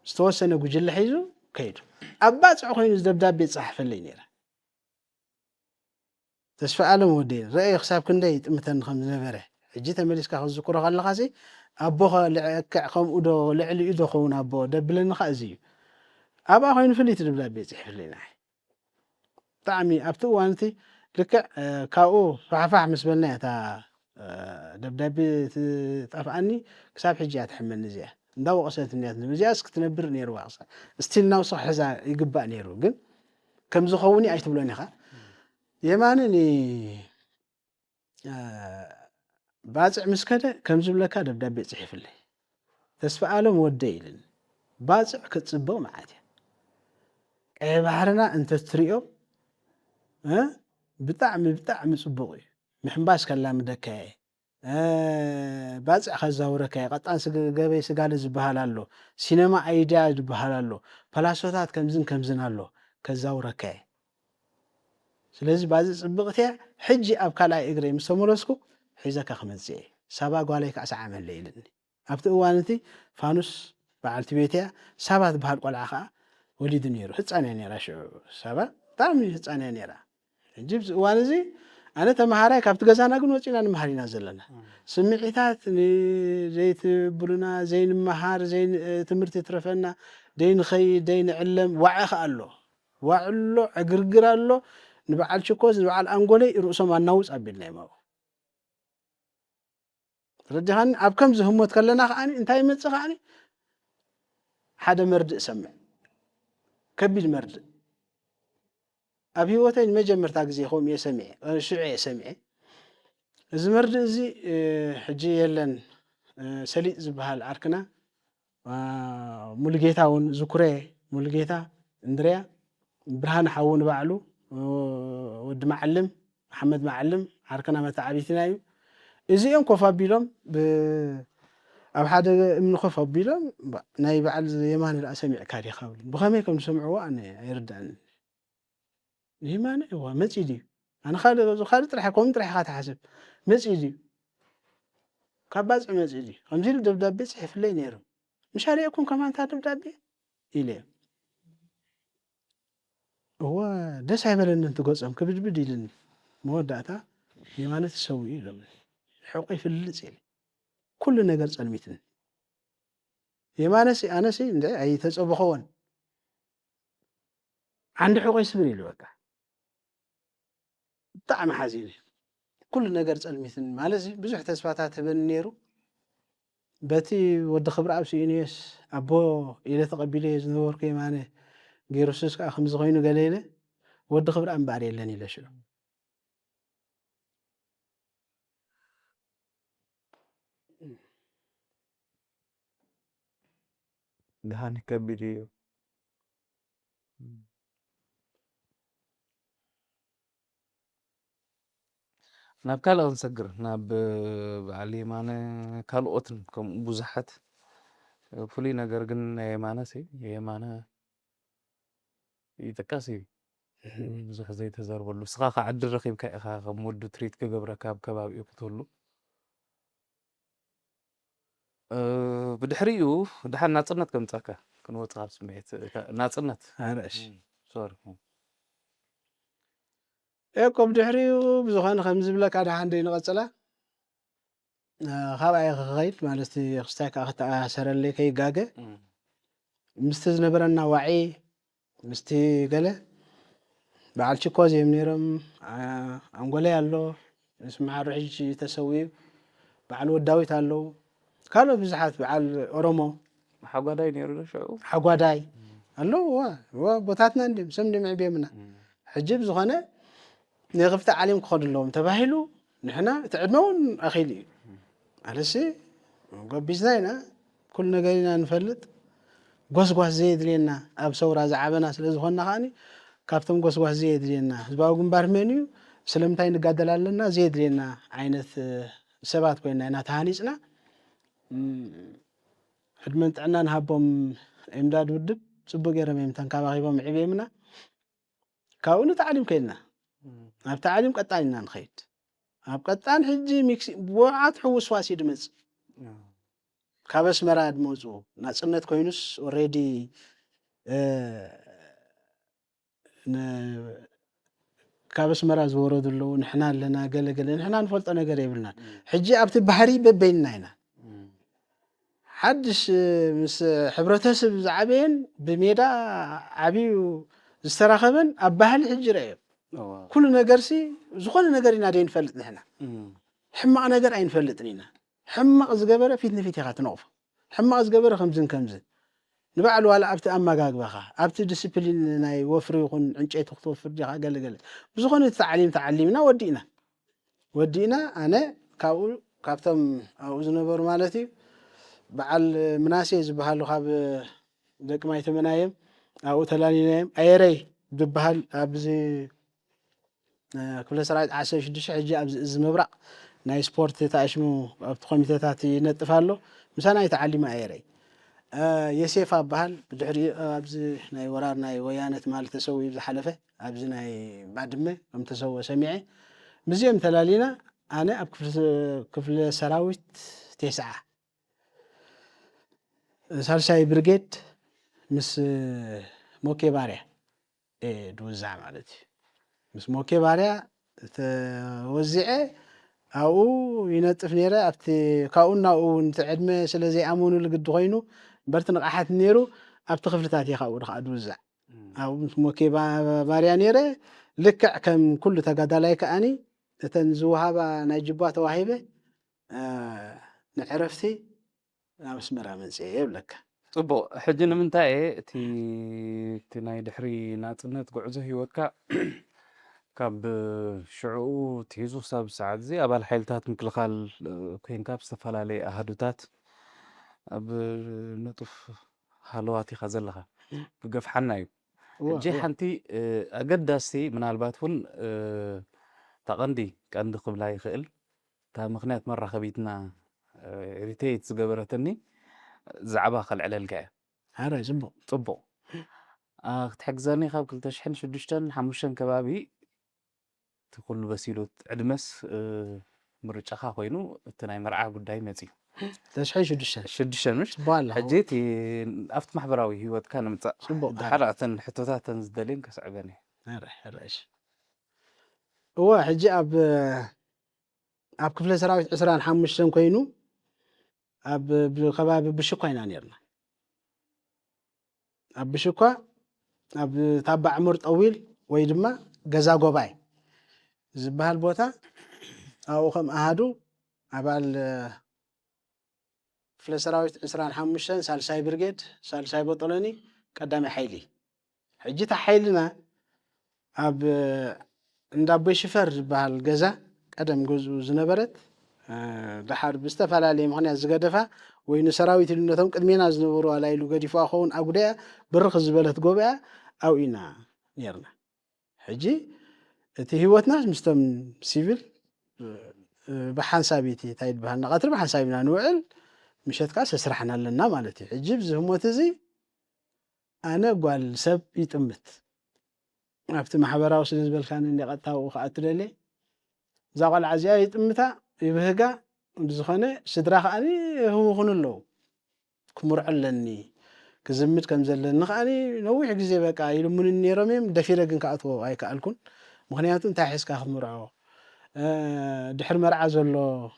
ዝተወሰነ ጉጅለ ሒዙ ከይዱ ኣብ ባፅዕ ኮይኑ ደብዳቤ ፀሓፈለይ ነይራ ተስፋ ኣለም ወዲን ረአየ ክሳብ ክንደይ ጥምተን ከም ዝነበረ ሕጂ ተመሊስካ ክዝክሮ ከለካ ኣቦኸ ልዕክዕ ከምኡ ዶ ልዕሊኡ ዶ ኸውን ኣቦ ደብለኒ ከዓ እዚ እዩ ኣብኣ ኮይኑ ፍልይቲ ደብዳቤ ፅሒፍለይ ንዓይ ብጣዕሚ ኣብቲ እዋን እቲ ልክዕ ካብኡ ፋሕፋሕ ምስ በልና እታ ደብዳቤ ትጠፍኣኒ ክሳብ ሕጂ እያ ትሕመኒ እዚኣ እንዳው ወቀሰት ንያት ንብዚያስ ክትነብር ነይሩ ዋቅሳ ስቲል ናው صح ሕዛ ይግባእ ነይሩ ግን ከም ዝኸውን ኣይትብሎን ኢኻ የማንኒ ባጽዕ ምስከደ ከም ዝብለካ ደብዳቤ ጽሒፍልይ ተስፋ ዓለም ወደይ ኢልን ባጽዕ ክትጽበው መዓት ቀይ ባህርና እንተ ትሪኦ ብጣዕሚ ጽቡቕ እዩ ምሕምባስ ከላምደካ ባጽዕ ከዛውረካ ቀጣን ገበይ ስጋለ ዝበሃል ኣሎ ሲነማ አይዲያ ዝበሃል ኣሎ ፕላሶታት ከምዝን ኣሎ ከዛውረካ ስለዚ ባጽዕ ጽብቕት እያ ሕጂ ኣብ ካልኣይ እግሪ ምስ ተመለስኩ ሒዘካ ክመጽእ ሳባ ጓለይ ካዕሳ ዓመለ ኢልኒ ኣብቲ እዋን እቲ ፋኑስ በዓልቲ ቤትያ ሳባ ዝበሃል ቆልዓ ከዓ ወሊዱ ነይሩ ህፃን እያ ነይራ ሽዑ ሳባ ብጣዕሚ ህፃን እያ ነይራ ሕጂ ኣብዚ እዋን እዚ ኣነ ተምሃራይ ካብቲ ገዛና ግን ወፂና ንመሃሪና ዘለና ስምዒታት ዘይትብሉና ዘይንመሃር ትምህርቲ ትረፈና ደይንኸይድ ደይንዕለም ዋዕኸ ኣሎ ዋዕሎ ዕግርግር ኣሎ ንበዓል ችኮዝ ንበዓል አንጎለይ ርእሶም ኣናውፅ ኣቢልና ይማው ረጃኻኒ ኣብ ከም ዝህሞት ከለና ከዓኒ እንታይ መጽእ ከዓኒ ሓደ መርድእ ሰምዕ ከቢድ መርድእ ኣብ ህይወተይ መጀመርታ ግዜ ኸም የሰምዐ ሽዑ የሰምዐ እዚ መርድእ እዚ ሕጂ የለን ሰሊጥ ዝበሃል ዓርክና ሙሉጌታ እውን ዝኩሬ ሙሉጌታ እንድርያ ብርሃን ሓውን ባዕሉ ወዲ ማዓልም መሐመድ ማዓልም ዓርክና መታዓቢትና እዩ እዚኦም ኮፍ ኣቢሎም ኣብ ሓደ እምኒ ኮፍ ኣቢሎም ናይ በዓል የማን ላ ሰሚዕካ ዲኻ ብኸመይ ከም ዝሰምዕዎ ኣነ ኣይርዳእኒ የማን እዋ መፂ ድዩ ኣነ ካልእ ጥራሕ ከምኡ ጥራሕ ኢኻ ትሓስብ መፂ ድዩ ካብ ባጽዕ መፂ ድዩ ከምዚ ኢሉ ደብዳቤ ጽሒፍለይ ነይሩ ምሻለየኩም ከማንታ ደብዳቤ ኢለ እዋ ደስ ኣይበለኒ እንትገጾም ክብድብድ ኢልኒ መወዳእታ የማነት ሰውኡ ኢሎም ሕቆ ይፍልጽ ኢለ ኩሉ ነገር ጸልሚትን የማነሲ ኣነሲ እንደ ኣይተጸበኸዎን ዓንዲ ሕቆ ይስብር ኢሉ በቃ ብጣዕሚ ሓዚነ ኩሉ ነገር ጸልሚትን ማለት ብዙሕ ተስፋታት ህበኒ ነይሩ በቲ ወዲ ክብሪ ኣብ ሲኢንየስ ኣቦ ኢለ ተቐቢለ ዝነበርኩ የማነ ገይሩስስ ከዓ ከምዚ ኮይኑ ገለ ኢለ ወዲ ክብሪ እምበኣር የለን ኢለ ሽዑ ድሃኒ ከቢድ እዩ ናብ ካልእ ክንሰግር ናብ በዓል የማነ ካልኦትን ከምኡ ብዙሓት ፍሉይ ነገር ግን ናይ የማነ ይጠቃስ እዩ ብዙሕ ዘይተዛረበሉ ስኻ ከዓ ዓዲ ረኺብካ ኢኻ ከም ወዲ ትሪት ክገብረካ ኣብ ከባቢኡ ክትህሉ ብድሕሪኡ ድሓን ናጽነት ከምጻካ ክንወጽእ ኣብ ስምዒት ናጽነት ኣረእሽ ሶሪ እኮ ብድሕሪኡ ብዝኾነ ከም ዝብለካ ድሓን ደይንቐጽላ ካብኣይ ክኸይድ ማለት ክስታይ ከዓ ክተኣሰረለይ ከይጋገ ምስቲ ዝነበረና ዋዒ ምስቲ ገለ በዓል ችኮ ዘየም ነይሮም ኣንጎለይ ኣሎ ስመሓሩ ሕጂ ተሰዊዩ በዓል ወዳዊት ኣለዉ ካልኦት ብዙሓት በዓል ኦሮሞ ሓጓዳይ ነይሩ ዶ ሽዑ ሓጓዳይ ኣለዉ ቦታትና እንዲም ሰም ድምዕብየምና ሕጂ ብዝኾነ ንኽፍቲ ዓሊም ክኸዱ ኣለዎም ተባሂሉ ንሕና ትዕድመውን ኣኺል እዩ ኣለሲ ጎቢዝና ኢና ኩሉ ነገር ኢና ንፈልጥ ጎስጓስ ዘየድልየና ኣብ ሰውራ ዝዓበና ስለ ዝኾንና ከዓኒ ካብቶም ጎስጓስ ዘየድልየና ህዝባዊ ግንባር መን እዩ ስለምንታይ ንጋደል ኣለና ዘየድልየና ዓይነት ሰባት ኮይና ኢና ተሃኒፅና ሕድመን ጥዕና ንሃቦም እምዳድ ውድብ ጽቡቕ ገይሮም እዮም ተንከባኺቦም ዕብየምና ካብኡ ንተዓሊም ከይድና ኣብ ተዓሊም ቀጣን ኢና ንኸይድ ኣብ ቀጣን ሕጂ ሚክሲ ብወዓት ሕውስ ዋሲ ድመጽእ ካብ ኣስመራ ድመፁ ናጽነት ኮይኑስ ኦሬዲ ካብ ኣስመራ ዝወረዱ ኣለዉ ንሕና ኣለና ገለገለ ንሕና ንፈልጦ ነገር የብልናን ሕጂ ኣብቲ ባህሪ በበይንና ኢና ሓድሽ ምስ ሕብረተሰብ ዝዓበየን ብሜዳ ዓብዩ ዝተራኸበን ኣብ ባህሊ ሕጂ ረአዮ ኩሉ ነገርሲ ዝኾነ ነገር ኢና ደይንፈልጥ ንሕና ሕማቕ ነገር ኣይንፈልጥን ኢና ሕማቕ ዝገበረ ፊት ንፊት ኢኻ ትነቕፎ حما أزجبر خمزين كمزة نبعل ولا أبت أما جاك بخا أبت ديسيبلين ناي وفر يكون عنشي تخطو فرجة قال بزخون تعليمنا ودينا أنا كابتم أوزنبر مالتي بعل مناسي زبهالو خاب دك ما يتمنايم أو تلاني نايم أيري ببهال أبزي كل سرعة عشان شدش حجة أبز مبرق ناي سبورت تاشمو أبتقوم تاتي نتفعله مثلا يتعلم أيري يسيف أبهال بدحري أبز ناي ورار ناي ويانة مال تسوي بحلفه أبز ناي بعد ما تسوي سميعي مزيم تلالينا أنا كفل سراويت 9 سالشاي بريجيد مس موكي باريا دوزع مالتي مس موكي باريا توزعه أو ينطف نيره أبتي كأونا أو نتعدمه سلزي أمونه لقد غينو برتن قحت نيرو أبتي خفلتاتي خاور دوزع أو مس موكي باريا نيره لك كم كل تقدلايك أني تنزوها نجيبات واهبة نعرفتي مسمرها من سيب لك طب حجنا من تاعي تي ناي دحري ناطنت قعزه هيوتك كاب شعو تهيزو ساب ساعات زي أبال حيلتات مكلخال كين كاب استفالالي أهدوتات أب نطف حلواتي خزلها بقف حنايو جي حنتي أقداسي من الباتفون تقندي كأند قبلاي خيل تا مخنات مرة خبيتنا ريتيت زقبرتني زعبا خل على القاع هذا يزبط طبو تحجزني خاب كل تشحن شدشتن حموشن كبابي تقول بسيلو عدمس مرجعها خوينو تناي مرعى قداي مزي تشحن شدشتن مش بالله حجيتي أفت محبراوي هو كان متى حرقة حتوتات تنزدلين كسعباني هذا إيش هو حجي أب كفل سراويت 25 كوينو أب بالخباب بشكوى نانيرنا أب بشكوى أب تابع عمر طويل ويدما جزا قباي زبها البوتا أو خم أهدو أبال فلسراويت 25 سالساي برجيد سالساي بطلني قدامي حيلي حجيت حيلنا أب ندابي شفر زبها الجزا قدم جزء زنبرت دحر بستفعل مغنيات زقدفة وين سراويت النتهم قدمينا زنبروا على يلو قديفوا أخون أقديا برخ زبالت قوبيا أو إنا نيرنا حجي تهيوتنا مستم سيفل بحنسابيتي تايد بهالنا قطر بحنسابينا نوعل مشيت كاس سرحنا لنا مالتي حجي بزهمو تزي أنا قال سب يتمت أفتح محبرة وسلز بالكان اللي قد تاو خاطرلي زاقل عزيا يتمتا يبهجا بزخانة سدراخ أني هو خنلو كمر علني كزمت كم زلنا نخاني نوي حق زي بقى يلمون النيرميم دفيرة جن كأتوا هاي كألكون مخنياتون تحس كأخمرعو دحر مرعى زلو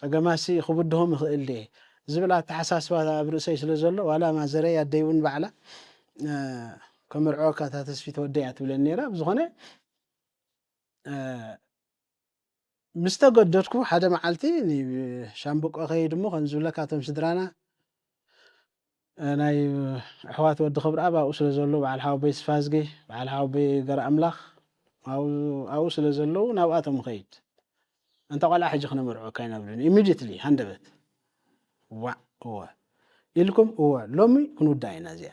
أجماسي خبردهم اللي زبلا تحساس وهذا برسي سلزلو ولا ما زري يديون بعلا كمرعو كتاتسفيت وديعت بالنيرة بزخانة مستقدركو حدا معلتي ني شامبوك أخي دمو خنزولا كاتم سدرانا ناي أحوات ود خبر أبا أصل زلو بعد حاوبي سفازجي بعد حاوبي جر أملاخ أو أصل زلو نوعاتهم خيد أنت قال أحد يخنا مرعو كاينا بلين immediately هندبت هو يلكم هو لومي كنو داينا زيا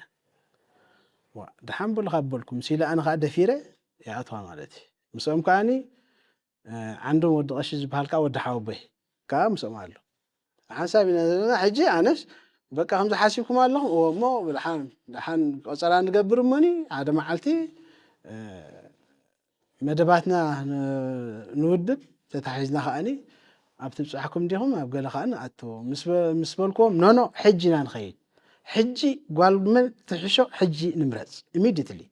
دحين بالخبركم سيلا أنا قاعد فيره يا أطفال مالتي مسوم كاني عندهم ود غش بهالكا ود حاوبه كام سمعله حسابنا حجي أناش بقى هم حاسبكم الله وما دحين قصرا نقبر مني هذا معلتي مدباتنا نودب تتحيزنا خاني أبتبصحكم ديهم أبقى لخانا أتو مسبلكم نو حجينا نخيل حجي قال من تحشو حجي نمرز immediately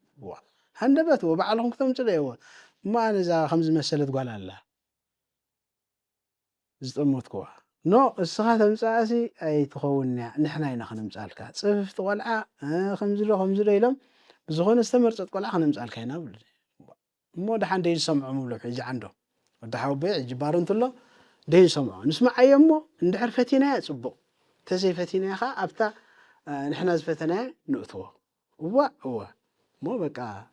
هندبت وبعلهم كتم تلاقوا ما نزا 5 مسألة قال الله زتموتكوا نو السخات المساسي أي تخوننا نحنا هنا خنا مسألك صفت والع 5 يلم بزخون استمرت تقول خنا مسألك هنا مو ده حد يسمع مولو حجي عنده وده حاوبي جبارن تلو ده يسمع نسمع أيامه ندحر فتينا يصبو تزيفتينا خا أبتا نحن زفتنا نؤتوه هو مو بقى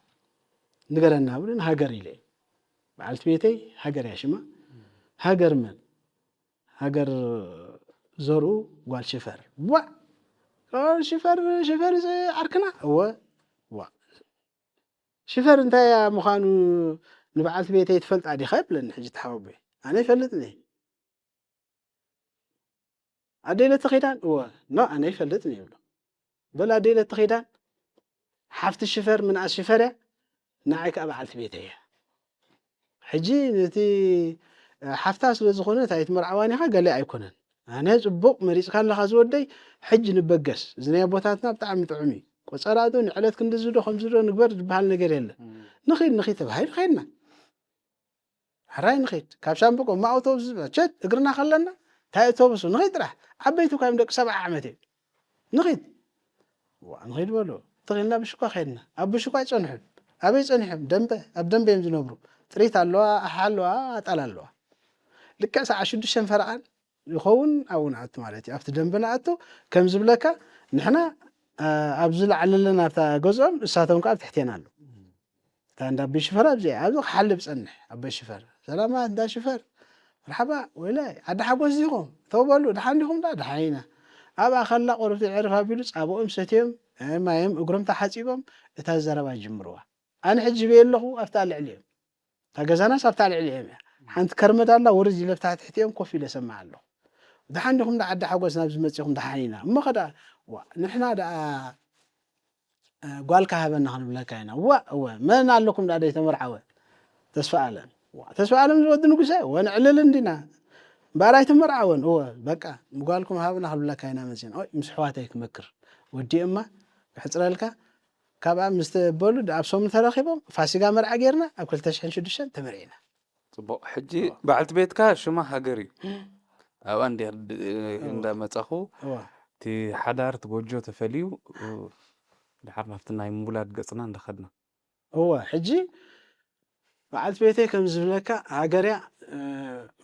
نقرنا بلن هاجر إليه بعلت بيتي هاجر يا شما هاجر من هاجر زورو قال شفر قال شفر زي عركنا هو شفر انت يا مخانو نبعلت بيتي تفلت عادي خايب لأن حجي تحاوبي أنا فلتني أديلة تخيدان لا أنا فلتني يقول بل أديلة تخيدان حفت الشفر من الشفرة نعيك أبعلت بيتي حجي نتي حفتها سلزخونة تايت مرعواني قال لي أيكونن أنا زبق مريض كان لها زودي حج نبقس زني أبوتاتنا بتاع طعمي وصارادو نعلت كند زودو خمس زودو نكبر بحال نجر يلا نخيد بهاي خيرنا حراي نخيد كابشان بقو ما أوتوبس شت اقرنا خلنا تاي أوتوبس نخيد راح عبيتو كايم دك 7 عامتين نخيد ونخيد ولو تغينا بشكا خيرنا أبو شكا يصنحن أبي يصنحن دنبه أبدنبه يمزنبرو تريت اللوا أحلوا أتقللوا لك ساعة شد الشنفرعان يخون أو نعت مالتي أفت دنبنا أتو كم زبلك نحنا أبزل على لنا جزء ساتون كاب تحتينا له تاندا بشفر أبزي أبزو حل بسنح أبي شفر سلامات دا شفر مرحبا ولا عاد حبوز يقوم ثوبلو دحان يقوم دا دحينا أبا خلق قرفت عرفها بيلوس أبو ستيم ما يم أقرم تحاسيبهم تهزروا جمروا أنا حجبي له أفتال عليهم تجزانا سبتال عليهم حنت كرمت الله ورجي لفتح تحتيهم كوفي لسمع له ده عندهم ده عد حوجنا بزمتهم ده حنينا ما خدا نحنا ده قال كهبنا خلنا كاينا هو ما نعلكم ده يتمر عوى تسفعلا زود نقصه ونعلل عندنا باراي تمر عون هو بقى قالكم هابنا خلنا كاينا مزين أو مسحواتك مكر ودي أما بحصر لك كابا مستبولو ده أبصم ثلاثيبهم فاسقا مرع غيرنا أكل تشحن شدشان تمرينا صبو حجي بعلت بيتك شما هاجري أو عندي عندما تأخو تي حدار تبوجو تفليو لحرنا فتنا مولاد قصنا ندخدنا هو حجي بعلت بيتي كم زبلك هاجريا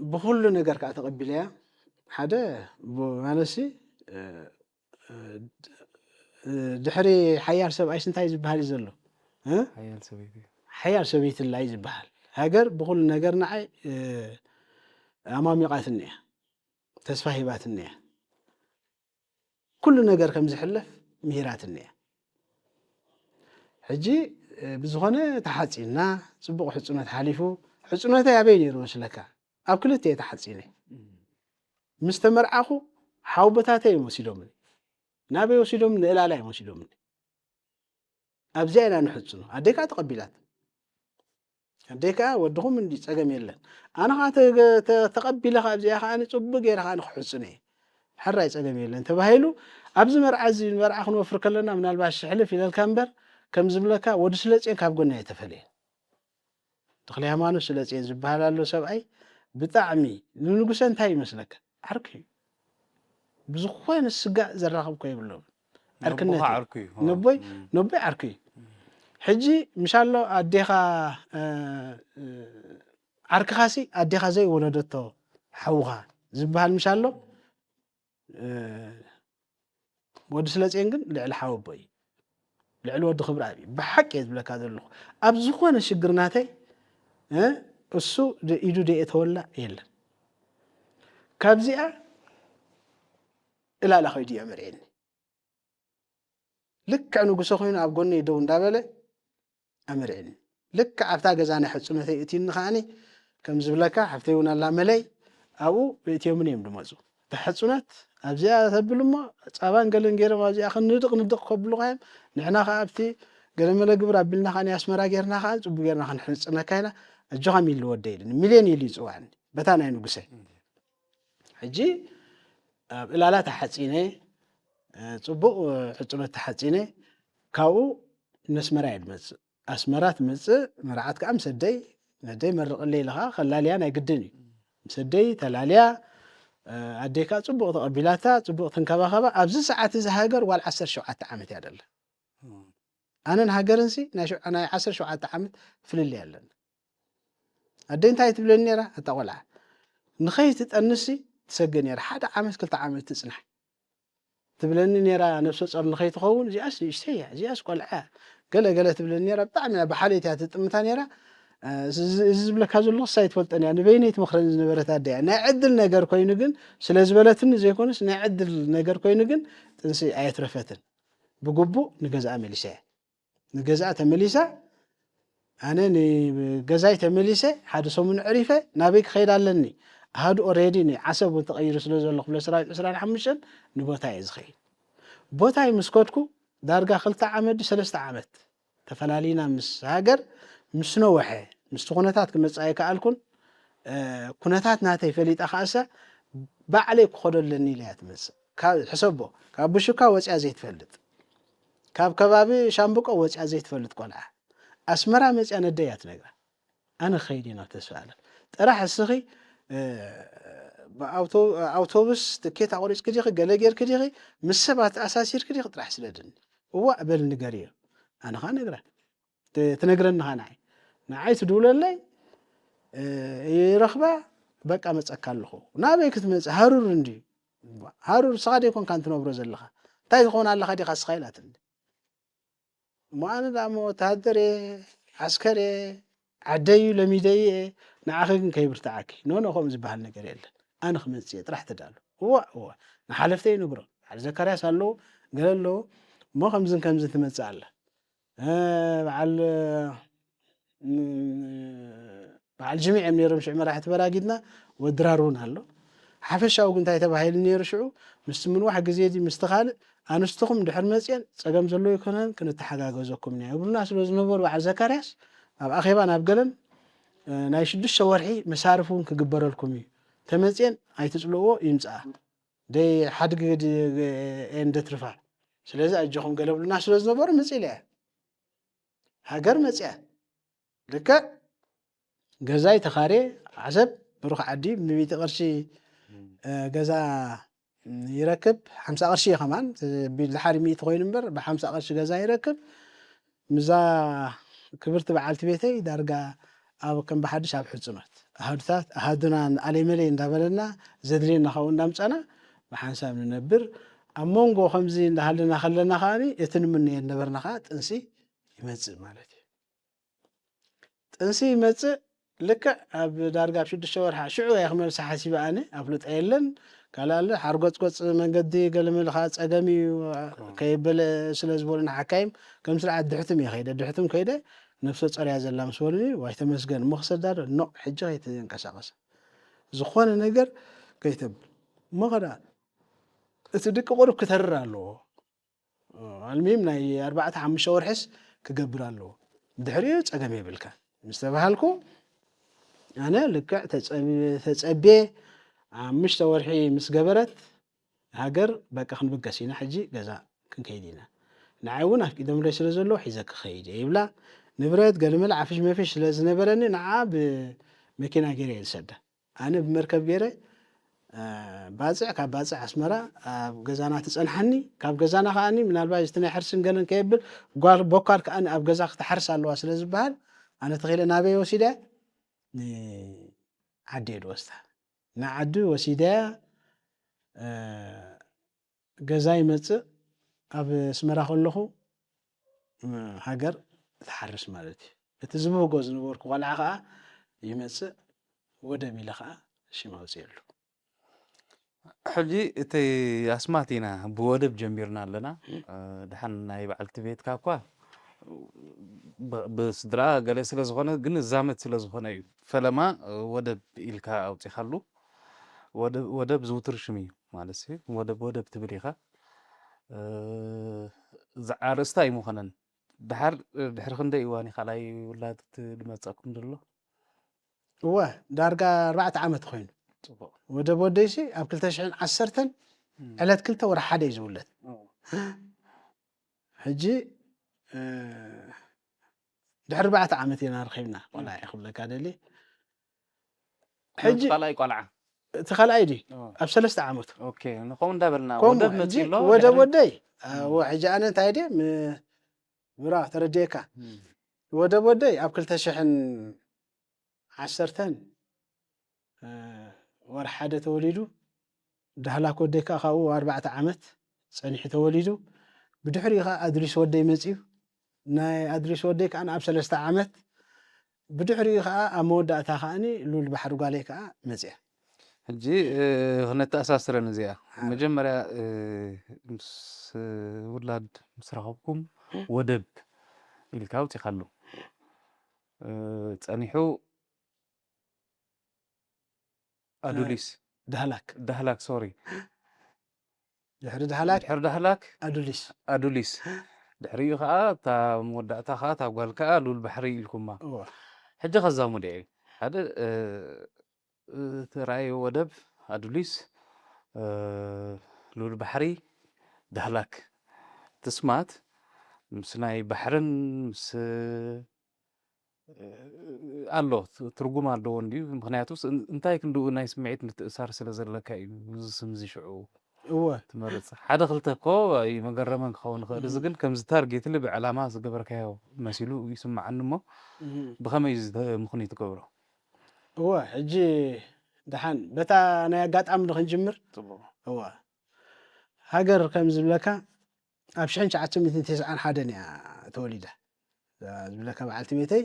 بكل نجار كأتقبلها حدا مالسي دحري حيار سبعي سنتايز بهالي زلو ها حيار سبيت الله يجي بهال هاجر بكل نجار نعي أمامي قاتني تسفهيباتني كل نجار كم زحلف مهيراتني حجي بزخانة تحسينا سبق حسنا تحالفه حسنا تيابين يروش لك أو كل تي تحسينه مستمر أخو حوبتاتي مسيلومني نابي مسيلومني إلا لا مسيلومني أبزينا نحسنا أديك تقبلات أديك ودهم من دي تجمع يلا أنا تقبلها أبزيها خاني سبق غير خاني حسني حرّي تجمع يلا أنت بهيلو أبز مرعزي مرعخن وفرك لنا من الباش حلف إلى الكامبر كم زبلك ودسلت إن كاب قلنا يتفلين تخليها ما نسلت إن زبها له سبعي بطعمي لنقص أنت هاي مسلك عركي بزخوان السجاء زرقهم كي يقولون نبوها عركي نبي عركي حجي مش الله أديها عرك خاسي أديها زي ولدته حوها زبها مش الله ودسلت إنجن لعلحاو بي لعلو ود خبر أبي بحق يزبلك هذا اللغة أبزخوان الشجرناتي السوء يدو دي يتولى يلا كابزئة إلا لا خيدي أمرين لك عنو قصخوين أبقوني يدون دابلة أمرين لك عفتا قزاني حدثنا ثيئتين خاني كم زبلك حفتيونا الله ملي أو بيتيومني يمدمزو تحدثنات أبزئة ثبلما صابان قالن غير مازي أخن ندق قبلو غايم نحنا خابتي قال ملا قبر أبلنا خاني أسمرا غيرنا خان صبو غيرنا خان حنصنا كاينا الجوها ميل وديلن مليون يليزو عندي بتانا ينقسي حجي إلا لا تحسينه صبو حصلت تحسينه كاو نسمرا يدمز أسمرات مز مرعات كأم سدي ندي مرق الليلها خلالي أنا يقدني مسدي تلاليا أديكا صبو تقبيلاتا صبو تنكبا خبا أبز ساعات زهاجر والعسر شوعات عامت يدل أنا نهاجرنسي أنا 10 شوعات عامت في الليل لنا أدين تايت بلنيرة أتولع نخيت تأنسي تسجني حدا عامت كل عامت تصنح تبلني نيرا نفس صار نخيت خون زي أس يشتهي زي أس قلعة قال تبلني نيرا بطعم بحالتي تتمتا نيرا زبلك هذا الله سايت فلتني يعني بينيت مخرج نبرت هذا نعدل نجار كوين جن سلازبلتني زي كونس نعدل نجار كوين جن تنسي آية رفتن بجبو نجزء مليسة نجزء تمليسة أنا جزايت مليسة هذا سومن عريفة نبيك خير علني هذا أوريدي عصب وتغير سلوز الله خلص إسرائيل حمشن نبوتاي زخي بوتاي مسكوتكو دارجا خلت عمد 3 عامات تفلالينا مس هاجر مس نوحة مس كونتات كمصاي كالكون كونتات ناتي فليت أخاسة بعليك خدلني ليات مس حسبه كابشكا وصيا زيت فلت كاب كبابي شامبقو وصيا زيت فلت قلعه أسمرا مصيا نديات نغرا أنا خيدينا تسفاله راح السخي أوتوبوس تكيت عوريس كديخ قلقير كديخ مسبات أساسير كديخ راح سلدن هو قبل نقريه أنا خان نقرأ تنقرن خانعي نعي تدول لي يرخبا بقى متأكل له نابي كتمس هارور عندي هارور صادق يكون كانت نبرة زلها تاي خون على خدي خاص خيلات ما أنا دامو تهدري عسكري عدي لميدي نعاخن كيبر تعاكي نو خمز بهالنقر يلا أنا خمسيت راح تدالو هو نحلفتي نبرة على زكريا سالو قال له ما خمزن كمزن تمسعله مع الجميع من يرمش عمره براقدنا ودرارون هلو حفشاو كنت يتبهيل نيرشعو من واحد جزيدي مستخال أنا استخم دحر مزيان صقم زلو يكونن كنت تحقاقوزكم ني يقول الناس لو زنبر وعلى زكرياس اب اخيبان ابقلن ناي شدش شوارحي مسارفون كغبر لكم تمزيان ايتصلو يمصا دي حدق اند ترفع ስለዚህ አጆኹም ገለብሉና ስለዝነበሩ መጽኢልያ ሃገር መጽያ ልከ ገዛይ ተኻሬ ዓሰብ ብሩኽ ዓዲ ብቤት ቅርሺ ገዛ يركب 50 قرش كمان بالحري 100 خوين نمبر ب 50 قرش ገዛ يركب مزا كبرت بعلت بيتي دارجا أو كم بحدش أب حزمت هادثات هادنا علي ملي ندبلنا زدرين نخون نمصنا بحنساب ننبر أمونغو خمزين لهلنا خلنا خاني يتنمني نبرنا خات انسي يمص مالتي انسي يمص لك اب دارجا بشد شورها شعو يخمل سحاسي باني افلط ايلن قال حرقص قص منقدي قلمل خاص اقامي كيبل سلازبولنا حكايم كم سرعه دحتم يخيد دحتم كيده نفس صريا زلا مسولني واي تمسغن مخسر دار نو حجه يتنقسقس زخونه ነገር كيتب مغدا اتدق قرب كترالو المهم ناي 4 5 ورحس كغبرالو دحريو صقمي بلكا مستبحالكو انا لك تصبي 5 ورحي مس جبرت هاجر بقى خنبقسينا حجي غزا كنكيدينا نعاون افقدم لي سلازلو حيزك خيد يبلا نبرت قلمل عفش ما فيش لازنبرني نعاب مكينه غير يسد انا بمركب غير باصع كباصع اسمرا غزانا تصنحني كاب غزانا خاني من الباج تني حرسن قالن كيبل قال بوكار كان اب غزا تحرس الله سلازبال انا تخيل نابي وسيده عديد وستا نعدو وسيده غزاي مص اب اسمرا خلخو هاجر تحرس مالتي بتزمو غوز نورك ولا خا يمص ودمي لخا شي ماوزيلو حجي تي اسمعتينا بودب جميرنا لنا دحن ناي بعلت بيت كاكوا بسدرا قال سلازخونه ግን زامت سلازخونه فلما ودب إلكا أوتي خلو ودب زوتر شمي مالسي ودب تبريخا زعرستا يمخنن دحر خندي واني خلاي ولاد دمصاكم دلو هو دارغا 4 عامات خوين ودب وديسي اب 2010 علات كلتا ورا حدا يزولت حجي دحر 4 عامات ينا رخيبنا والله ياخذ لك هذا لي حجي خلاي قلعه تخلاي دي اب 3 عامات اوكي نقوم دابلنا ودب متيلو ودي وحجي انا تايدي برا ترديكا ودي اب 2010 ور حدا توليدو دهلاكو ديكا خاو 4 عامات ፀኒሑ ተወሊዱ ብድሕሪኡ ከዓ ኣድሪስ ወደይ መፅዩ ናይ ኣድሪስ ወደይ ከዓ ኣብ 3 ዓመት ብድሕሪኡ ከዓ ኣብ መወዳእታ ከዓኒ ሉል ባሕሪ ጓለይ ከዓ መፅያ ሕጂ ክነተኣሳስረን እዚኣ መጀመርያ ምስ ውላድ ምስ ረኸብኩም ወደብ ኢልካ ውፂኻሉ ፀኒሑ ኣዱሊስ ዳህላክ ሶሪ ድሕሪ ዳህላክ ኣዱሊስ ድሕሪኡ ከዓ እታ መወዳእታ ከዓ እታ ጓል ከዓ ሉል ባሕሪ ኢልኩማ ሕጂ ከዛሙድ እየ ሓደ ተራእዮ ወደብ ኣዱሊስ ሉል ባሕሪ ዳህላክ ትስማት ምስ ናይ ባሕርን ምስ ኣሎ ትርጉም ኣለዎ እንድዩ ምክንያቱ እንታይ ክንድኡ ናይ ስምዒት ምትእሳር ስለ ዘለካ እዩ እዚ ስም እዚ ሽዑ ትመርፅ ሓደ ክልተ እኮ መገረመን ክኸውን ይኽእል እዚ ግን ከምዚ ታርጌትሊ ብዕላማ ዝገበርካዮ መሲሉ ይስማዓኒ እሞ ብኸመይ ምኽንያት ትገብሮ እወ ሕጂ ድሓን በታ ናይ ኣጋጣሚ ንክንጅምር እወ ሃገር ከም ዝብለካ ኣብ 1991 እያ ተወሊዳ ዝብለካ በዓልቲ ቤተይ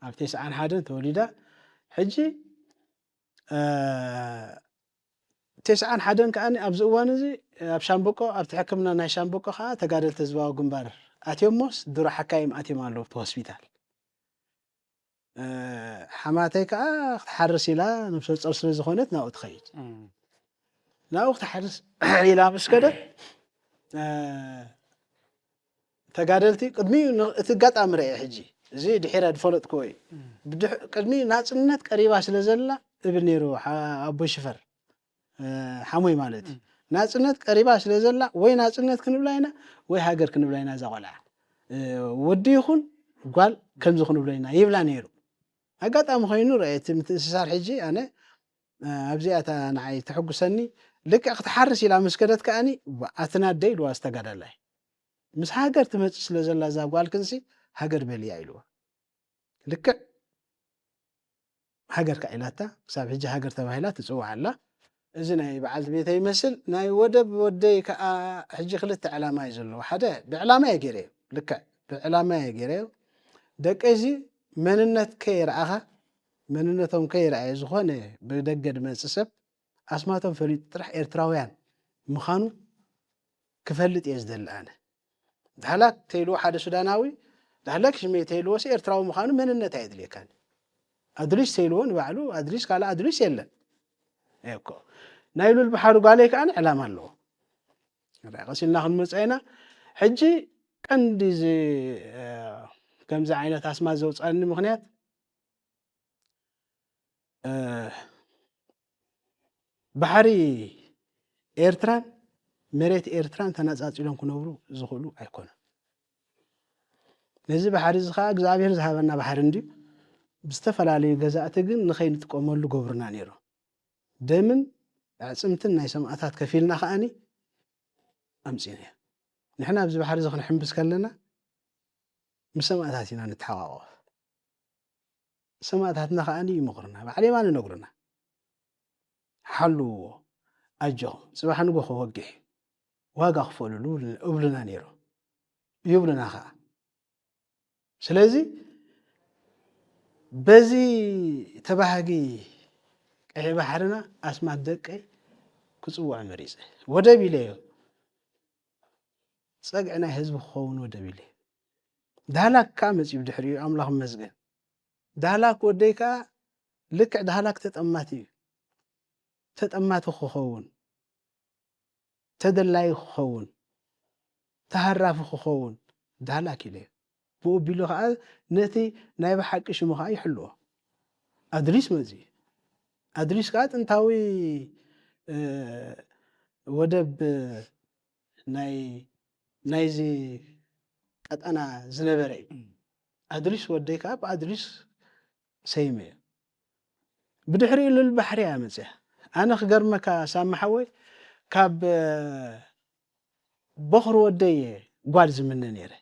ኣብ 91 ተወሊዳ ሕጂ 91 ከዓኒ ኣብዚ እዋን እዚ ኣብ ሻምበቆ ኣብቲ ሕክምና ናይ ሻምበቆ ከዓ ተጋደልቲ ህዝባዊ ግንባር ኣትዮሞስ ድሮ ሓካይም ኣትዮም ኣለዉ ኣብቲ ሆስፒታል ሓማተይ ከዓ ክትሓርስ ኢላ ነብሰ ፀር ስለ ዝኾነት ናብኡ ትኸይድ ናብኡ ክትሓርስ ኢላ ምስ ከደት ተጋደልቲ ቅድሚኡ እቲ ጋጣሚ ርአየ ሕጂ እዚ ድሒረ ድፈለጥክዎ እዩ ቅድሚ ናፅነት ቀሪባ ስለ ዘላ እብል ነይሩ ኣቦይ ሽፈር ሓሙይ ማለት እዩ ናፅነት ቀሪባ ስለ ዘላ ወይ ናፅነት ክንብላ ኢና ወይ ሃገር ክንብላ ኢና እዛ ቆልዓ ወዲ ይኹን ጓል ከምዚ ክንብሎ ኢና ይብላ ነይሩ ኣጋጣሚ ኮይኑ ርአየቲ ምትእስሳር ሕጂ ኣነ ኣብዚኣታ ንዓይ ተሐጉሰኒ ልክዕ ክትሓርስ ኢላ ምስ ከደት ከዓኒ ኣትናደይ ኢልዋ ዝተጋዳላይ ምስ ሃገር ትመፅእ ስለ ዘላ እዛ ጓል ክንሲ ሃገር በልያ ኢልዋ ልክዕ ሃገር ካ ኢላታ ክሳብ ሕጂ ሃገር ተባሂላ ትፅዋዕ ኣላ እዚ ናይ በዓልቲ ቤተይ ይመስል ናይ ወደብ ወደይ ከዓ ሕጂ ክልተ ዕላማ እዩ ዘለዎ ሓደ ብዕላማ እየ ገይረዮ ልክዕ ብዕላማ እየ ገይረዮ ደቀዚ መንነት ከይረኣኻ መንነቶም ከይረኣየ ዝኾነ ብደገ ድመፅእ ሰብ ኣስማቶም ፈሊጡ ጥራሕ ኤርትራውያን ምዃኑ ክፈልጥ እየ ዝደሊ ኣነ ዳህላክ ተይልዎ ሓደ ሱዳናዊ ዳህላክ ሽመይ ተይልዎ ኤርትራዊ ምዃኑ መንነት ኣይድልየካን ኣድሪስ ተይልዎ ንባዕሉ ኣድሪስ ካልእ ኣድሪስ የለን እኮ ናይ ሉል ባሕሪ ጓለይ ከዓኒ ዕላማ ኣለዎ ቀሲልና ክንመፅእ ኢና ሕጂ ቀንዲ ከምዚ ዓይነት ኣስማት ዘውፃኒ ምክንያት ባሕሪ ኤርትራን መሬት ኤርትራን ተነፃፂሎም ክነብሩ ዝኽእሉ ኣይኮኑን ነዚ ባሕሪ እዚ ከዓ እግዚኣብሔር ዝሃበና ባሕሪ እንድዩ ብዝተፈላለዩ ገዛእቲ ግን ንኸይንጥቀመሉ ገብርና ነይሩ ደምን ኣዕፅምትን ናይ ሰማዕታት ከፊልና ከዓኒ ኣምፂና እያ ንሕና ኣብዚ ባሕሪ እዚ ክንሕምብስ ከለና ምስ ሰማዕታት ኢና ንተሓቋቆፍ ሰማዕታትና ከዓኒ ይምኽርና ባዕለይማ ንነግሩና ሓልውዎ ኣጆኹም ፅባሕ ንጎ ክወግሕ ዋጋ ክፈልሉ እብሉና ነይሩ ይብሉና ከዓ ስለዚ በዚ ተባሃጊ ቀይ ባሕርና ኣስማት ደቀይ ክፅዋዕ መሪፀ ወደብ ኢለዮ ፀግዒ ናይ ህዝቢ ክኸውን ወደብ ኢለዮ ዳህላክ ከዓ መፅኡ ድሕሪኡ ኣምላኽ መስገን ዳህላክ ወደይ ከዓ ልክዕ ዳህላክ ተጠማቲ እዩ ተጠማቲ ክኸውን ተደላይ ክኸውን ተሃራፊ ክኸውን ዳህላክ ኢለዮ ብኡ ቢሉ ከዓ ነቲ ናይ ብሓቂ ሽሙ ከዓ ይሕልዎ ኣድሪስ መፅኡ ኣድሪስ ከዓ ጥንታዊ ወደብ ናይዚ ቀጠና ዝነበረ እዩ ኣድሪስ ወደይ ከዓ ብኣድሪስ ሰይመ እዩ ብድሕሪኡ ሉል ባሕሪ እያ መፅያ ኣነ ክገርመካ ሳማሓወይ ካብ በኽሪ ወደይ ጓል ዝምነ ነይረ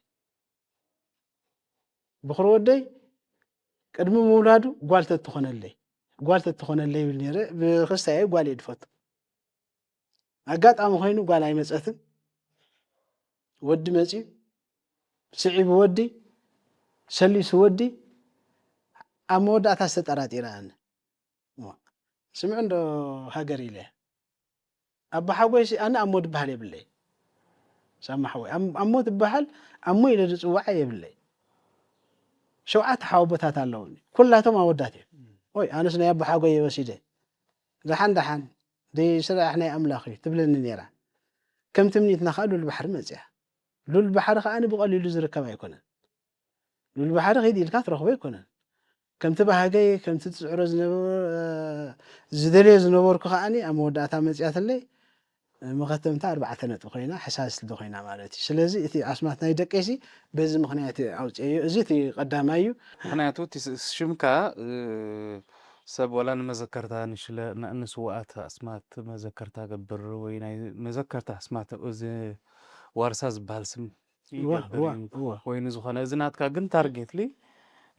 በኽሪ ወደይ ቅድሚ ምውላዱ ጓል ተትኾነለይ ይብል ነይረ ብክስታየ ጓል እየ ድፈቱ ኣጋጣሚ ኮይኑ ጓል ኣይመፀትን ودي مزي سعيب ودي سليس ودي أمود أتاست أراد إيران سمع عنده هاجري له أبا حويش أنا أمود بحالي بالله سامح حوي أمود بحال أمو إلى وعي بالله شوعات حوبتها تالوني كلها تما وداتي وي أنا سنة أبا حوي وسيدة دحان دي سرع إحنا أملاخي تبلن نيرة كم تمنيت نخالو البحر مزيح لو البحر خاني بقول له زر كما يكون لو البحر غيدي الكاثر خو يكون كم تبها جاي كم تتعرز زدري زنبور كخاني أموداتها مزيات اللي مختمتها 4 نقط خلينا حساس الدخينا مالتي سلازي إتي عصمتنا يدقيسي بز مخنيات أو زيتي قدامايو مخنياتو شمكا سب ولا مذكرتها نشلا نأنس وقت أسمات مذكرتها قبر وين مذكرتها أسمات أز وارساز بهالسم هو وين زخنا زنات كاجن تارجت لي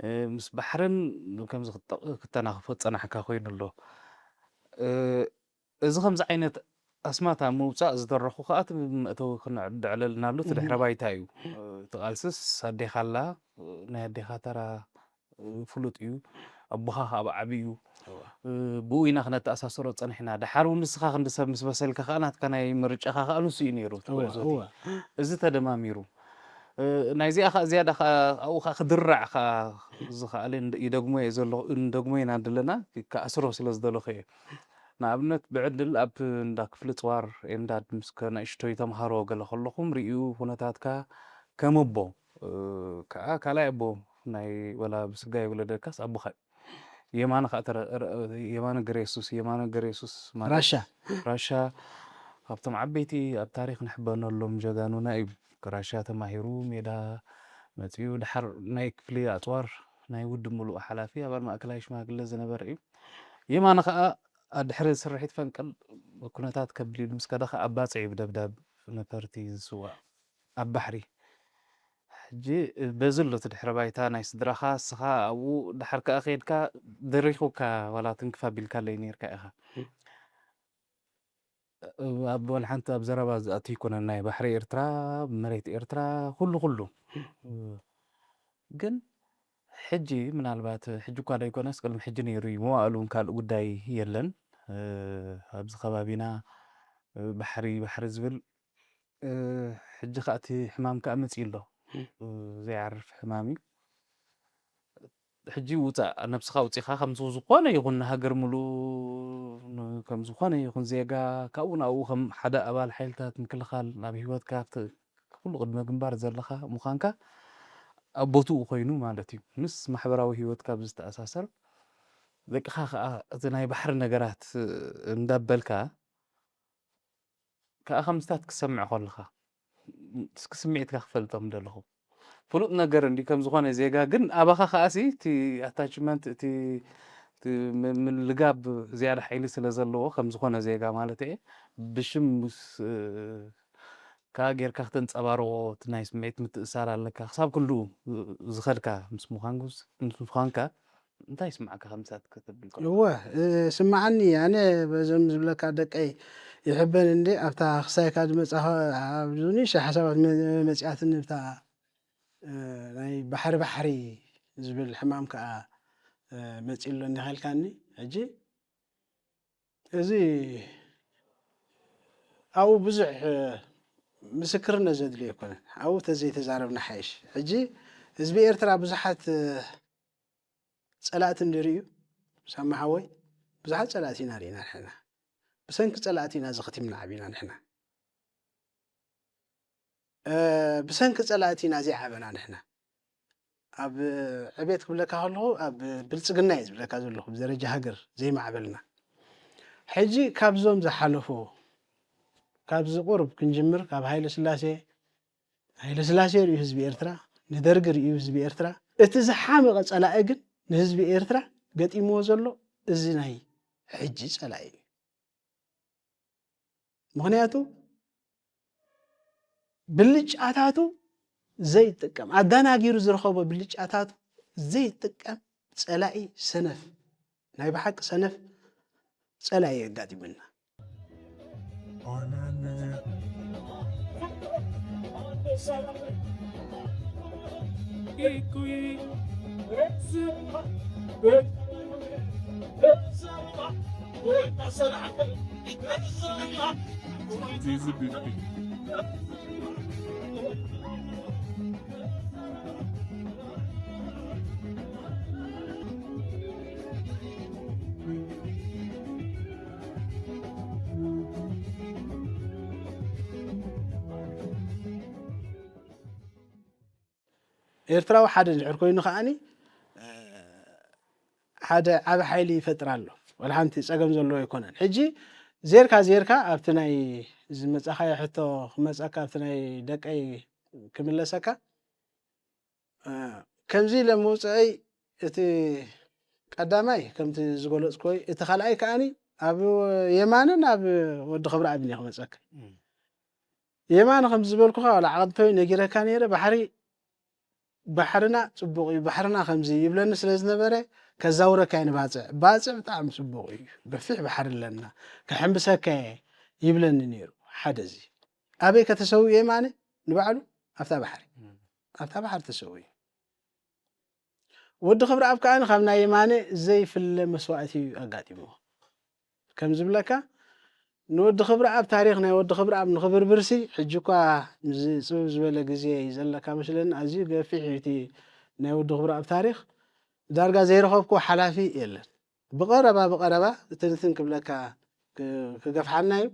مس بحرن كم زخ كتنا خفت أنا حكا خوين الله إذا خمس عينت أسماتها موسى زدرخو خات مأتو خنا عد على النابلو تدحر بايتايو تقالسس هدي خلا نهدي خاطرة فلوت يو أبوها أبا عبيو بوينا خنا تأساسرو تصنحنا دحارو نسخا خندسب مس بسلك خانات كان يمرج أخا خانو سينيرو هو إذا تدماميرو نايزي أخا زيادة أو خدرع خا زخالين يدقمو يزلو ندقمو ينادلنا كأسرو سلز دلو خيه نابنت بعدل أب نداك فلتوار إنداد مسكنا إشتوي تمهارو قال خلقهم ريو هناتاتكا كمبو كلا أبو ناي ولا بسجاي ولا دركاس أبو خي يمان خاطر يمان جريسوس راشا هبتم عبيتي التاريخ نحبنا لهم جدانو نايب كراشا تماهيرو ميدا متيو دحر نايك فلي أطوار ناي ود ملو حلافي أبر ما أكلاش ما قل زنبر يمان خا أدحر سرحيت فنقل كنتات كبلي مسكدا خا أباص عيب دبداب نفرتي سوا أبحري جي بزلو تدحر بايتا نايس درخا سخا أو دحر كأخيد كا دريخو كا ولا تنكفا بالكالينير كأخا أبوال حنتا بزربا أتي كنا ناي بحري إرترا مريت إرترا كله جن حجي من البات حجو كان يكون أسكال محجي نيروي مو قالوا كان قداي يلن أبز خبابينا بحر زبل حجي خاتي حمام كأمت يلو زي عرف حمامي حجي وتا نفس خاوتي خا خمس زقانة يكون هاجر ملو كم زقانة يكون زيجا كأونا أو خم حدا أبال حيلتات من كل خال نبي هوت كافت كل قدام جنبار زرلخا مخانكا أبوتو خوينو مالتي مس محبراوي هوت كابز تأساسر ذيك خا زناي بحر نجارات ندبلكا كأخمستات كسمع خلخا كسمعت كخفلتهم دلخو فلوت نجار عندي كم زخانة زيجا جن أباخا خاسي تي أتاچمنت تي من لقاب زيادة حيلي سلازلو كم زخانة زيجا مالتي بشم مس كاجر كختن صبارو تنايس ميت متأثر لك حساب كله زخركا مس مخانكا انت يسمعك خمسات كتب بالكل هو سمعني يعني بزم لك هذاك أي يحبن عندي أفتح خسايك هذا مسأها بدونيش حسابات مسأات بتاع يعني بحري زبل الحمام كا مسئلو إني هال كاني أجي زي أو بزح مسكرنا زاد لي يكون أو تزي تزاربنا حيش أجي زبي إرترا بزحات صلاة ندريو سامحوي بزحات صلاتينا رينا نحنا بسنك صلاتينا زختي من عبينا نحنا بسنك صلاتينا زي عبنا نحنا أب عبيت كلك هالو أب بلصقنا يزبلك هذا بدرجة هجر زي ما عبلنا حجي كابزوم زحلفو كابز قرب كنجمر كاب هايل سلاسي ريو حزب إرترا ندرج ريو حزب إرترا اتزحام قصلا أجن حزب إرترا قد يموزلو إزناي حجي صلاي مغنياتو بلج آتاتو زي تقام عدانا غير زرخوبه بلج آتاتو زي تقام صلاي سنف ناي بحق سنف صلاي قاعد منا ኤርትራዊ ሓደ ልዕር ኮይኑ ከዓኒ ሓደ ዓብ ሓይሊ ይፈጥር ኣሎ ወላ ሓንቲ ፀገም ዘለዎ ይኮነን ሕጂ ዜርካ ኣብቲ ናይ ዝመፃኻዮ ሕቶ ክመፀካ ኣብቲ ናይ ደቀይ ክምለሰካ ከምዚ ለመውፅአይ እቲ ቀዳማይ ከምቲ ዝገለፅኮይ እቲ ካልኣይ ከዓኒ ኣብ የማንን ኣብ ወዲ ክብሪ ኣብኒ ክመፀካ የማን ከም ዝበልኩኻ ወላ ዓቅድቶይ ነጊረካ ነይረ ባሕርና ፅቡቅ እዩ ባሕርና ከምዚ ይብለኒ ስለ ዝነበረ ከዛውረካ ንባፅዕ ባፅዕ ብጣዕሚ ፅቡቅ እዩ ገፊሕ ባሕሪ ኣለና ከሕምብሰካ ይብለኒ ነይሩ ሓደ እዚ ኣበይ ከተሰው የማነ ንባዕሉ ኣብታ ባሕሪ ተሰውዩ ወዲ ክብሪ ኣብ ከዓኒ ካብ ናይ የማነ ዘይፍለ መስዋእቲ ኣጋጢሞ ከም ዝብለካ ንወዲ ክብሪ ኣብ ታሪክ ናይ ወዲ ክብሪ ኣብ ንኽብርብርሲ ሕጂ እኳ ፅብብ ዝበለ ግዜ ዘለካ መስለኒ ኣዝዩ ገፊሕ እቲ ናይ ወዲ ክብሪ ኣብ ታሪክ ዳርጋ ዘይረኸብኩ ሓላፊ የለን ብቐረባ እትንትን ክብለካ ክገፍሓና እዩ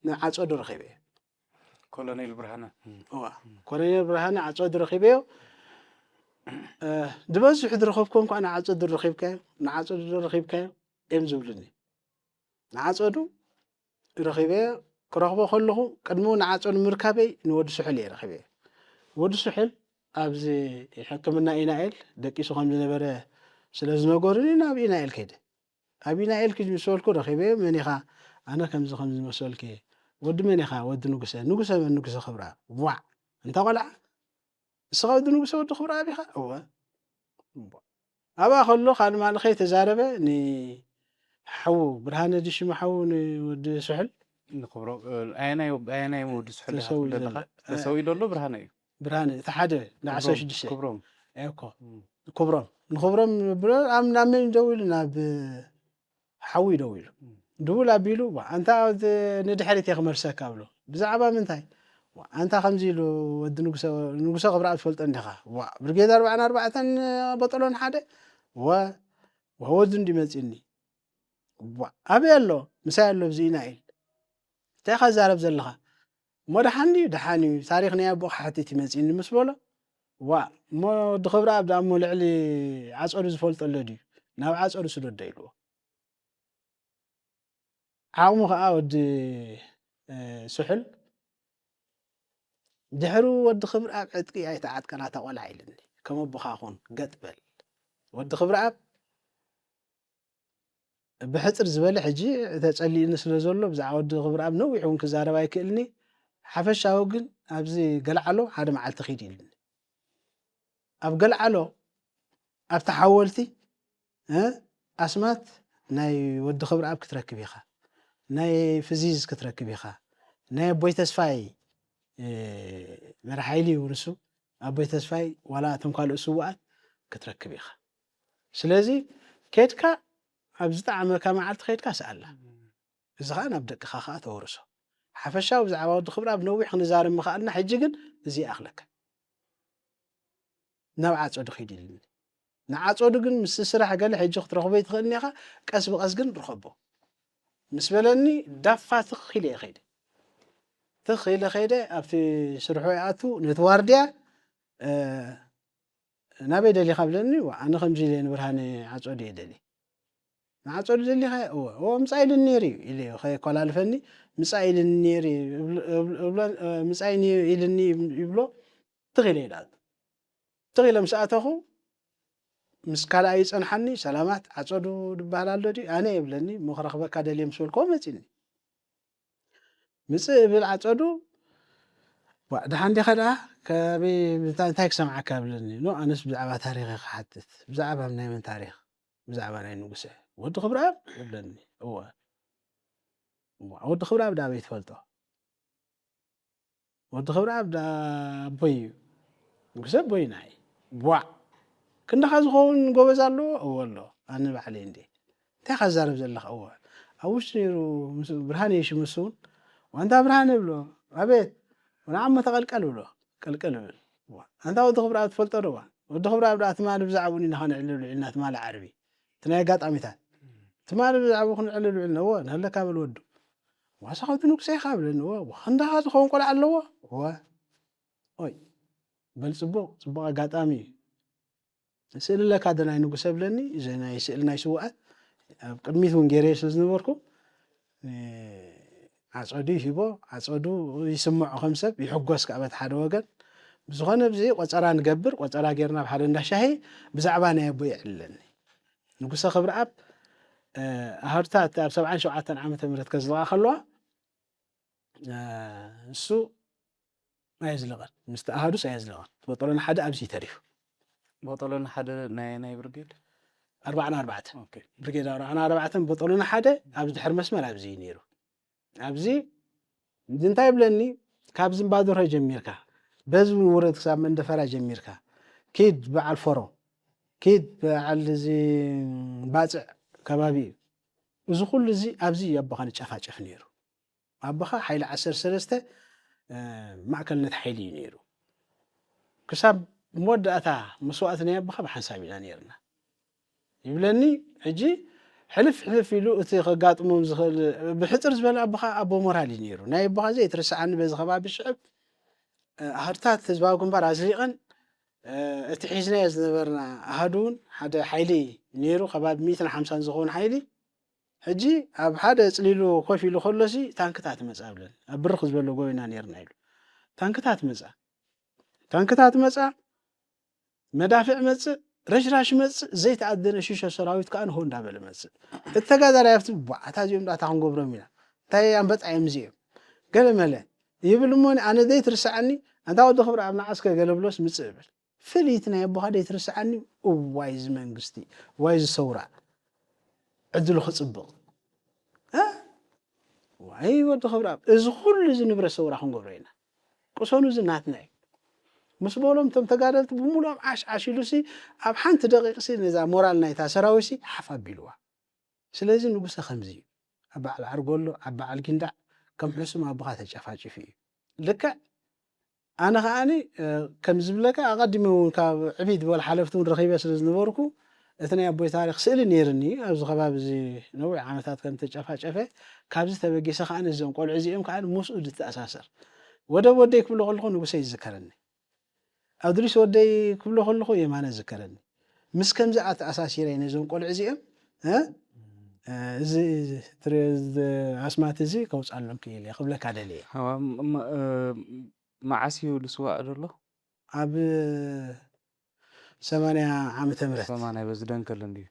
ንዓፀዱ ረኺበ ኮሎኔል ብርሃነ ዓፀዱ ረኺበዮ ድበዝሑ ዝረኸብኩም ኳ ንዓፀዱ ረኺብካዮ እዮም ዝብሉኒ ንዓፀዱ ረኺበዮ ክረኽቦ ከለኹ ቅድሚ ንዓፀዱ ምርካበይ ንወዲ ስሑል እየ ረኺበዮ ወዲ ስሑል ኣብዚ ሕክምና ኢናኤል ደቂሱ ከም ዝነበረ ስለ ዝነገሩኒ ናብ ኢናኤል ከይደ ኣብ ኢናኤል ክጅ ምስ በልኩ ረኺበዮ መን ኢኻ ኣነ ከምዚ መሰልክ ወዲ መን ኢኻ ወዲ ንጉሰ ክብራ ዋዕ እንታ ቆልዓ እስኻ ወዲ ንጉሰ ወዲ ክብራ ኢኻ እወ ኣብኣ ከሎ ካልእ ማልኸይ ተዛረበ ንሓዉ ብርሃነ ድሽሙ ሓዉ ንወዲ ስሑል ንክብሮ ኣየናይ ወዲ ስሑል ተሰዊ ደሎ ብርሃነ እዩ ብርሃነ እቲ ሓደ ን16 ክብሮም እኮ ክብሮም ንክብሮም ብሎ ናብ መን ደው ኢሉ ናብ ሓዊ ደው ኢሉ ድውል ኣቢሉ ኣንታ ንድሕሪት እየ ክመልሰካ ብሎ ብዛዕባ ምንታይ ኣንታ ከምዚ ኢሉ ወዲ ንጉሰ ክብራ ትፈልጦ እንዲኻ ብርጌድ 44 በጠሎን ሓደ ወዲ እንዲመፂኒ ኣበይ ኣሎ ምሳይ ኣሎ ብዚ ኢናኤል እንታይ ካ ዛረብ ዘለኻ እሞ ደሓኒ ታሪክ ናይ ኣቦ ሓቲት ይመፂኒ ምስ በሎ እሞ ወዲ ክብሪ ኣብ ዳሞ ልዕሊ ዓፀዱ ዝፈልጦ ኣሎ ድዩ ናብ ዓፀዱ ስደዶ ኢልዎ ዓቕሙ ከዓ ወዲ ስሑል ድሕሪ ወዲ ክብሪ ኣብ ዕጥቂ ኣይተዓጥቀና ተቆልዓ ኢልኒ ከም ኣቦኻ ኹን ገጥበል ወዲ ክብሪ ኣብ ብሕፅር ዝበለ ሕጂ ተፀሊእኒ ስለ ዘሎ ብዛዕባ ወዲ ክብሪ ኣብ ነዊሕ እውን ክዛረብ ኣይክእልኒ ሓፈሻዊ ግን ኣብዚ ገለዓሎ ሓደ መዓልቲ ኺድ ኢልኒ ኣብ ገለዓሎ ኣብቲ ሓወልቲ ኣስማት ናይ ወዲ ክብሪ ኣብ ክትረክብ ኢኻ ናይ ፍዚዝ ክትረክብ ኢኻ ናይ ኣቦይ ተስፋይ መራሓይሊ ውርሱ ኣቦይ ተስፋይ ዋላ እቶም ካልኦት ስዋኣት ክትረክብ ኢኻ ስለዚ ከድካ ኣብ ዝጣዕመካ መዓልቲ ከድካ ሰኣላ እዚ ከዓ ናብ ደቅኻ ከዓ ተወርሶ ሓፈሻዊ ብዛዕባ ወዲ ክብሪ ኣብ ነዊሕ ክንዛረብ ምኽኣልና ሕጂ ግን እዚ ኣኽለካ ናብ ዓፀዱ ኺድ ኢልኒ ንዓፀዱ ግን ምስ ስራሕ ገለ ሕጂ ክትረኽቦ ይትኽእልኒ ኢኻ ቀስ ብቐስ ግን ርኸቦ ምስ በለኒ ዳፋ ትኽ ኢለ ኸይደ ኣብቲ ስርሑ ይኣቱ ነቲ ዋርድያ ናበይ ደሊኻ ብለኒ ኣነ ከምዚ ኢለ ንብርሃነ ዓፀዱ እየ ደሊ ንዓፀዱ ደሊኻ ምፃኢ ኢልኒ ነይሩ ኢለ ከይኮላልፈኒ ምፃኢ ኢልኒ ይብሎ ትኽ ኢለ ይድኣቱ ትኽ ኢለ ምስ ኣተኹ ምስ ካልኣይ ይፀንሓኒ ሰላማት ዓፀዱ ድበሃል ኣሎ ድዩ ኣነ የብለኒ እሞ ክረኽበካ ደልየ ምስ በልኮ መፂኒ ምፅእ ብል ዓፀዱ ድሓን ዲኻ ደኣ ከበይ እንታይ ክሰምዓካ ብለኒ ኣነስ ብዛዕባ ታሪክ ክሓትት ብዛዕባ ናይ መን ታሪክ ብዛዕባ ናይ ንጉሰ ወዲ ክብሪ ኣብ ይብለኒ ወዲ ክብሪ ኣብ ዳበይ ትፈልጦ ወዲ ክብሪ ኣብዳ ቦይ ንጉሰብ ቦይ ናይ ዋ ክንደኻ ዝኸውን ጎበዝ ኣለዎ እዎ ኣሎ ኣነ ባዕለይ እንዴ እንታይ ካዛረብ ዘለኻ እዎ ኣብ ውሽጢ ነይሩ ብርሃነ የሽምስ እውን ዋንታ ብርሃነ ብሎ ኣቤት ንዓሞ ተቐልቀል ብሎ ቀልቀል ብል ኣንታ ወዲ ክብሪ ኣብ ትፈልጦ ዶ ወዲ ክብሪ ኣብ ትማሊ ብዛዕባኡ ኢና ክንዕልል ኢልና ትማሊ ዓርቢ እቲ ናይ ኣጋጣሚታት ትማሊ ብዛዕባኡ ክንዕልል ኢልና እዎ ንህለካ ብል ወዱ ዋሳ ከብቲ ንጉሰይ ኢኻ ብለኒ እዎ ክንደኻ ዝኸውን ቆልዓ ኣለዎ እወ ኦይ በል ፅቡቕ ኣጋጣሚ እዩ ስእሊ ለካ ደ ናይ ንጉሰ ብለኒ እዚ ናይ ስእሊ ናይ ስዋኣት ኣብ ቅድሚት እውን ገይረ ስለ ዝነበርኩ ዓፀዱ ሂቦ ዓፀዱ ይስምዖ ከም ሰብ ይሕጎስ ካብ በቲ ሓደ ወገን ብዝኾነ ብዚ ቆፀራ ንገብር ቆፀራ ጌርና ብሓደ እንዳሻሂ ብዛዕባ ናይ ኣቦ ይዕልለኒ ንጉሰ ክብሪ ኣብ ኣሃዱታት ኣብ 77 ዓመተ ምህረት ከዝለቓ ከለዋ እሱ ኣየዝለቐን ምስቲ ኣሃዱስ ኣየዝለቐን በጠሎና ሓደ ኣብዚ ተሪፉ በጠሎና ሓደ ናይ ብርጌድ 44 ብርጌድ 44 በጠሎና ሓደ ኣብዚ ድሕሪ መስመር ኣብዚ ነይሩ ኣብዚ እንታይ ብለኒ ካብ ዝምባዶረ ጀሚርካ በዚ ውረድ ክሳብ መንደፈራ ጀሚርካ ኪድ በዓል ፈሮ ኪድ በዓል እዚ ባፅዕ ከባቢ እዚ ኩሉ እዚ ኣብዚ ኣቦኻ ንጨፋጨፍ ነይሩ ኣቦኻ ሓይሊ 13 ማእከልነት ሓይሊ እዩ ነይሩ ክሳብ መወዳእታ መስዋእቲ ናይ ኣቦኻ ብሓንሳብ ኢና ነርና ይብለኒ ሕጂ ሕልፍ ኢሉ እቲ ከጋጥሞም ዝኽእል ብሕፅር ዝበለ ኣቦኻ ኣቦ ሞራል እዩ ነይሩ ናይ ኣቦኻ ዘይትርስዓኒ በዚ ከባቢ ሽዕብ ኣሃዱታት ህዝባዊ ግንባር ኣዝሪቐን እቲ ሒዝናዮ ዝነበርና ኣሃዱ እውን ሓደ ሓይሊ ነይሩ ከባቢ 150 ዝኸውን ሓይሊ ሕጂ ኣብ ሓደ ፅሊሉ ኮፍ ኢሉ ከሎሲ ታንክታት መፃ ብለን ኣብ ብርኽ ዝበለ ጎይና ነርና ኢሉ ታንክታት መፃ መዳፍዕ መፅእ ረሽራሽ መፅእ ዘይተኣደነ ሽሸ ሰራዊት ከዓ ንሆ እንዳበለ መፅእ እተጋዳላይ ኣብቲ ባዕታ እዚኦም ዳታ ክንገብሮም ኢና እንታይ ኣንበጣ እዮም እዚኦም ገለ መለ ይብል እሞኒ ኣነ ዘይትርስዓኒ እንታ ወዲ ክብሪ ኣብ ናዓስከ ገለ ብሎስ ምፅእ ብል ፍልይቲ ናይ ኣቦኻ ዘይትርስዓኒ እዋይ እዚ መንግስቲ ዋይ ዝሰውራ ዕድሉ ክፅብቕ ዋይ ወዲ ክብሪ እዚ ኩሉ እዚ ንብረት ሰውራ ክንገብሮ ኢና ቅሶኑ እዚ ናትና እዩ ምስ በሎም እቶም ተጋደልቲ ብምሉኦም ዓሽ ኢሉሲ ኣብ ሓንቲ ደቂቕሲ ነዛ ሞራል ናይታ ሰራዊሲ ሓፍ ኣቢልዋ ስለዚ ንጉሰ ከምዚ እዩ ኣብ በዓል ዓርጎሎ ኣብ በዓል ጊንዳዕ ከም ሕሱም ኣቦኻ ተጨፋጭፍ እዩ ልክዕ ኣነ ከዓኒ ከም ዝብለካ ኣቐዲመ እውን ካብ ዕቢድ በል ሓለፍቲ እውን ረኺበ ስለ ዝነበርኩ እቲ ናይ ኣቦይ ታሪክ ስእሊ ነይርኒ ኣብዚ ከባቢ እዚ ነዊሕ ዓመታት ከም ተጨፋጨፈ ካብዚ ተበጊሰ ከዓ እዞም ቆልዑ እዚኦም ከዓ ምስኡ ዝተኣሳሰር ወደይ ክብሎ ከለኹ ንጉሰይ ይዝከረኒ ኣብ ድሪስ ወደይ ክብሎ ከለኹ የማነ ዝከረኒ ምስ ከምዚ ኣተኣሳሲረ ነዞም ቆልዑ እዚኦም እዚ ኣስማት እዚ ከውፃሎም ክኢለ ክብለካ ደልየ መዓስዩ ልስዋዕ ደሎ ኣብ 80 ዓመተ ምህረት 80 በዚ ደንከል እንድዩ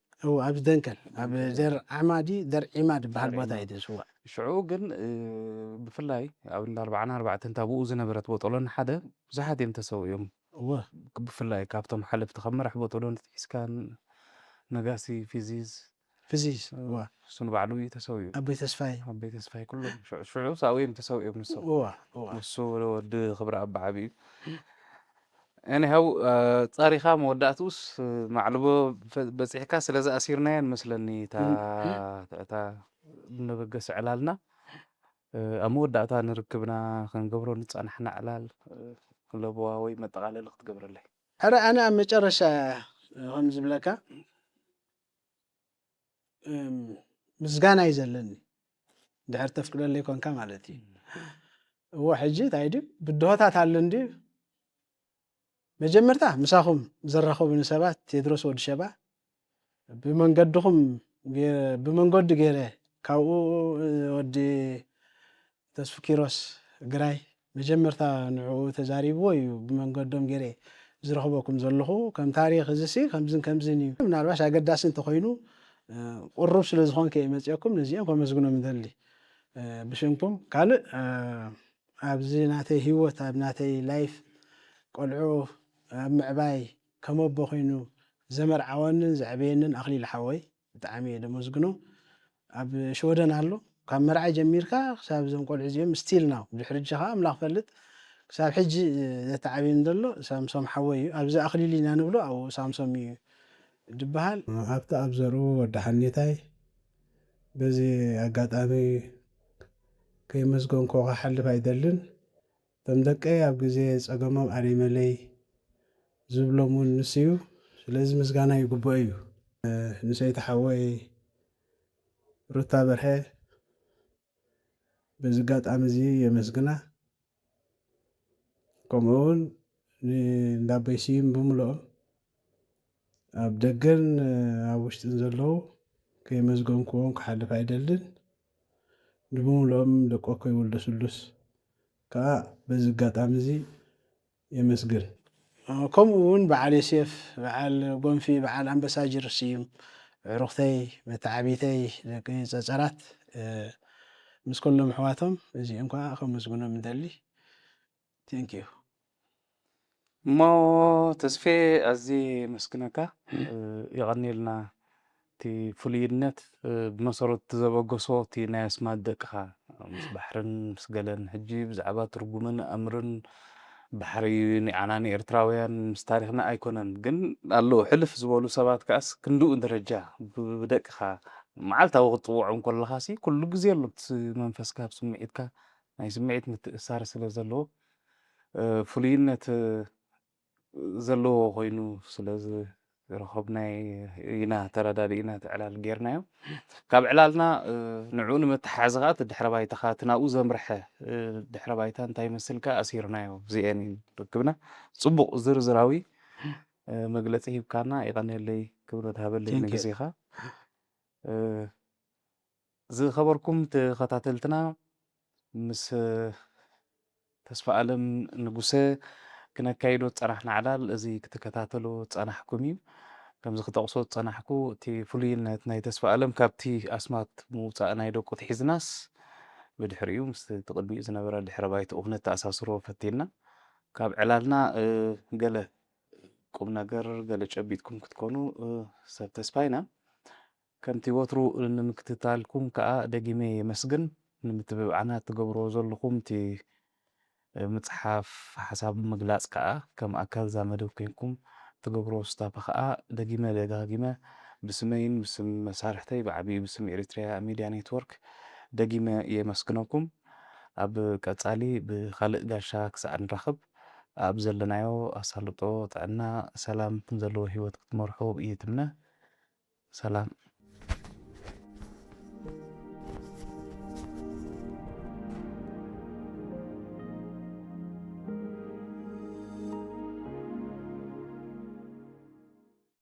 ኣብ ደንከል ኣብ ደር ዓማዲ ደር ዒማድ በሃል ቦታ እዩ ዝስዋዕ ሽዑ ግን ብፍላይ ኣብ 44 እንታ ብኡ ዝነበረት በጠሎን ሓደ ብዙሓት እዮም ተሰውዮም ብፍላይ ካብቶም ሓለፍቲ ከም መራሕ በጠሎን ሒዝካን ነጋሲ ፊዚዝ እሱን ባዕሉ እዩ ተሰውዩ ኣበይ ተስፋይ ኩሉ ሽዑ ሳውዮም ተሰውዮም ንሱ ወዲ ክብሪ ኣባ ዓብዩ እኒሃው ፃሪኻ መወዳእቱስ ማዕልቦ በፂሕካ ስለ ዝኣሲርናየን መስለኒ እታ ነበገስ ዕላልና ኣብ መወዳእታ ንርክብና ክንገብሮ ንፀናሕና ዕላል ለቦዋ ወይ መጠቃለሊ ክትገብረለይ ሕረ ኣነ ኣብ መጨረሻ ከም ዝብለካ ምስጋና እዩ ዘለኒ ድሕር ተፍቅደለይ ኮንካ ማለት እዩ እዎ ሕጂ እንታይ ድዩ ብድሆታት ኣሎ እንዲ መጀመርታ ምሳኹም ዘራኸቡኒ ሰባት ቴድሮስ ወዲ ሸባ ብመንገዲ ገይረ ካብኡ ወዲ ተስፉ ኪሮስ ግራይ መጀመርታ ንዕኡ ተዛሪብዎ እዩ ብመንገዶም ገይረ ዝረኽበኩም ዘለኹ ከም ታሪክ እዚሲ ከምዝን እዩ ምናልባሽ ኣገዳሲ እንተኮይኑ ቁሩብ ስለ ዝኾንከ መፅአኩም ነዚኦም ከመስግኖም ይደሊ ብሽምኩም ካልእ ኣብዚ ናተይ ሂወት ኣብ ናተይ ላይፍ ቆልዑ ኣብ ምዕባይ ከም ኣቦ ኮይኑ ዘመርዓወንን ዘዕበየንን ኣኽሊል ሓወይ ብጣዕሚ እየ ደመስግኖ ኣብ ሸወደን ኣሎ ካብ መርዓይ ጀሚርካ ክሳብ እዞም ቆልዑ እዚኦም ስቲል ናው ድሕሪ እጅኻ ኣምላኽ ፈልጥ ክሳብ ሕጂ ዘተዓብየን ዘሎ ሳምሶም ሓወይ እዩ ኣብዚ ኣኽሊል ኢና ንብሎ ኣብኡ ሳምሶም እዩ ዝበሃል ኣብቲ ኣብ ዘርኡ ወዲ ሓኒታይ በዚ ኣጋጣሚ ከይመስገንኮ ክሓልፍ ኣይደልን እቶም ደቀይ ኣብ ግዜ ፀገሞም ኣደይ መለይ ዝብሎም እውን ንስ እዩ ስለዚ ምስጋና ይግብኦ እዩ ንሰይቲ ሓወይ ሩታ በርሀ በዚ ኣጋጣሚ እዚ የመስግና ከምኡ እውን እንዳበይ ስዩም ብምልኦም ኣብ ደገን ኣብ ውሽጥን ዘለዉ ከይመስገንክዎም ክሓልፍ ኣይደልን ንምምልኦም ደቆ ይወልደ ስሉስ ከዓ በዚ ኣጋጣሚ እዚ የመስግን ከምኡ እውን በዓል ዮሴፍ በዓል ጎንፊ በዓል ኣምባሳጀር ስዩም ዕሩኽተይ መታዓቢተይ ደቂ ፀፀራት ምስ ኩሎም ኣሕዋቶም እዚኦም ከዓ ከመስግኖም ንደሊ ቴንኪዩ እሞ ተስፌ ኣዝየ መስግነካ ይቐኒልና እቲ ፍሉይነት ብመሰረቱ ዘበገሶ እቲ ናይ ኣስማት ደቅኻ ምስ ባሕርን ምስ ገለን ሕጂ ብዛዕባ ትርጉምን ኣእምርን ባሕሪ ንዓና ንኤርትራውያን ምስ ታሪክና ኣይኮነን ግን ኣለዉ ሕልፍ ዝበሉ ሰባት ከኣስ ክንድኡ ደረጃ ብደቅኻ መዓልታዊ ክትፅውዖም ከለኻ ሲ ኩሉ ግዜ ኣሎ መንፈስካ ስምዒትካ ናይ ስምዒት ምትእስሳር ስለ ዘለዎ ፍሉይነት ዘለዎ ኮይኑ ስለዚ ረኸብናይ ኢና ተረዳዲእና ትዕላል ጌርናዮ ካብ ዕላልና ንዕኡ ንምትሓዝ ከዓ እቲ ድሕረ ባይታኻ እቲ ናብኡ ዘምርሐ ድሕረ ባይታ እንታይ ይመስልካ ኣሲርናዮ እዚአን ርክብና ፅቡቕ ዝርዝራዊ መግለፂ ሂብካና ይቐኒለይ ክብረት ሃበለይ ንግዜኻ ዝኸበርኩም ተኸታተልትና ምስ ተስፋ ኣለም ንጉሰ ክነካይዶ ፀናሕና ዕላል እዚ ክትከታተሉ ፀናሕኩም እዩ ከምዚ ክጠቕሶ ፀናሕኩ እቲ ፍሉይነት ናይ ተስፋ ኣለም ካብቲ ኣስማት ምውፃእ ናይ ደቁ ትሒዝናስ ብድሕሪኡ ምስ ትቕድሚኡ ዝነበረ ድሕረ ባይታ እውነት ተኣሳስሮ ፈቲና ካብ ዕላልና ገለ ቁም ነገር ገለ ጨቢጥኩም ክትኮኑ ሰብ ተስፋ ኢና ከምቲ ወትሩ ንምክትታልኩም ከዓ ደጊመ የመስግን ንምትብባዕና ትገብሮ ዘለኹም እቲ ምፅሓፍ ሓሳብ ምግላፅ ከዓ ከም ኣካል ዛ መደብ ኮይንኩም ትገብሮ ስታፍ ከዓ ደጊመ ደጋጊመ ብስመይን ብስም መሳርሕተይ ብዓብዪ ብስም ኤርትራ ሚድያ ኔትወርክ ደጊመ የመስግነኩም ኣብ ቀፃሊ ብካልእ ጋሻ ክሳዕ ንራኸብ ኣብ ዘለናዮ ኣሳልጦ ጥዕና ሰላም ዘለዎ ሂወት ክትመርሑ ብእየ ትምነ ሰላም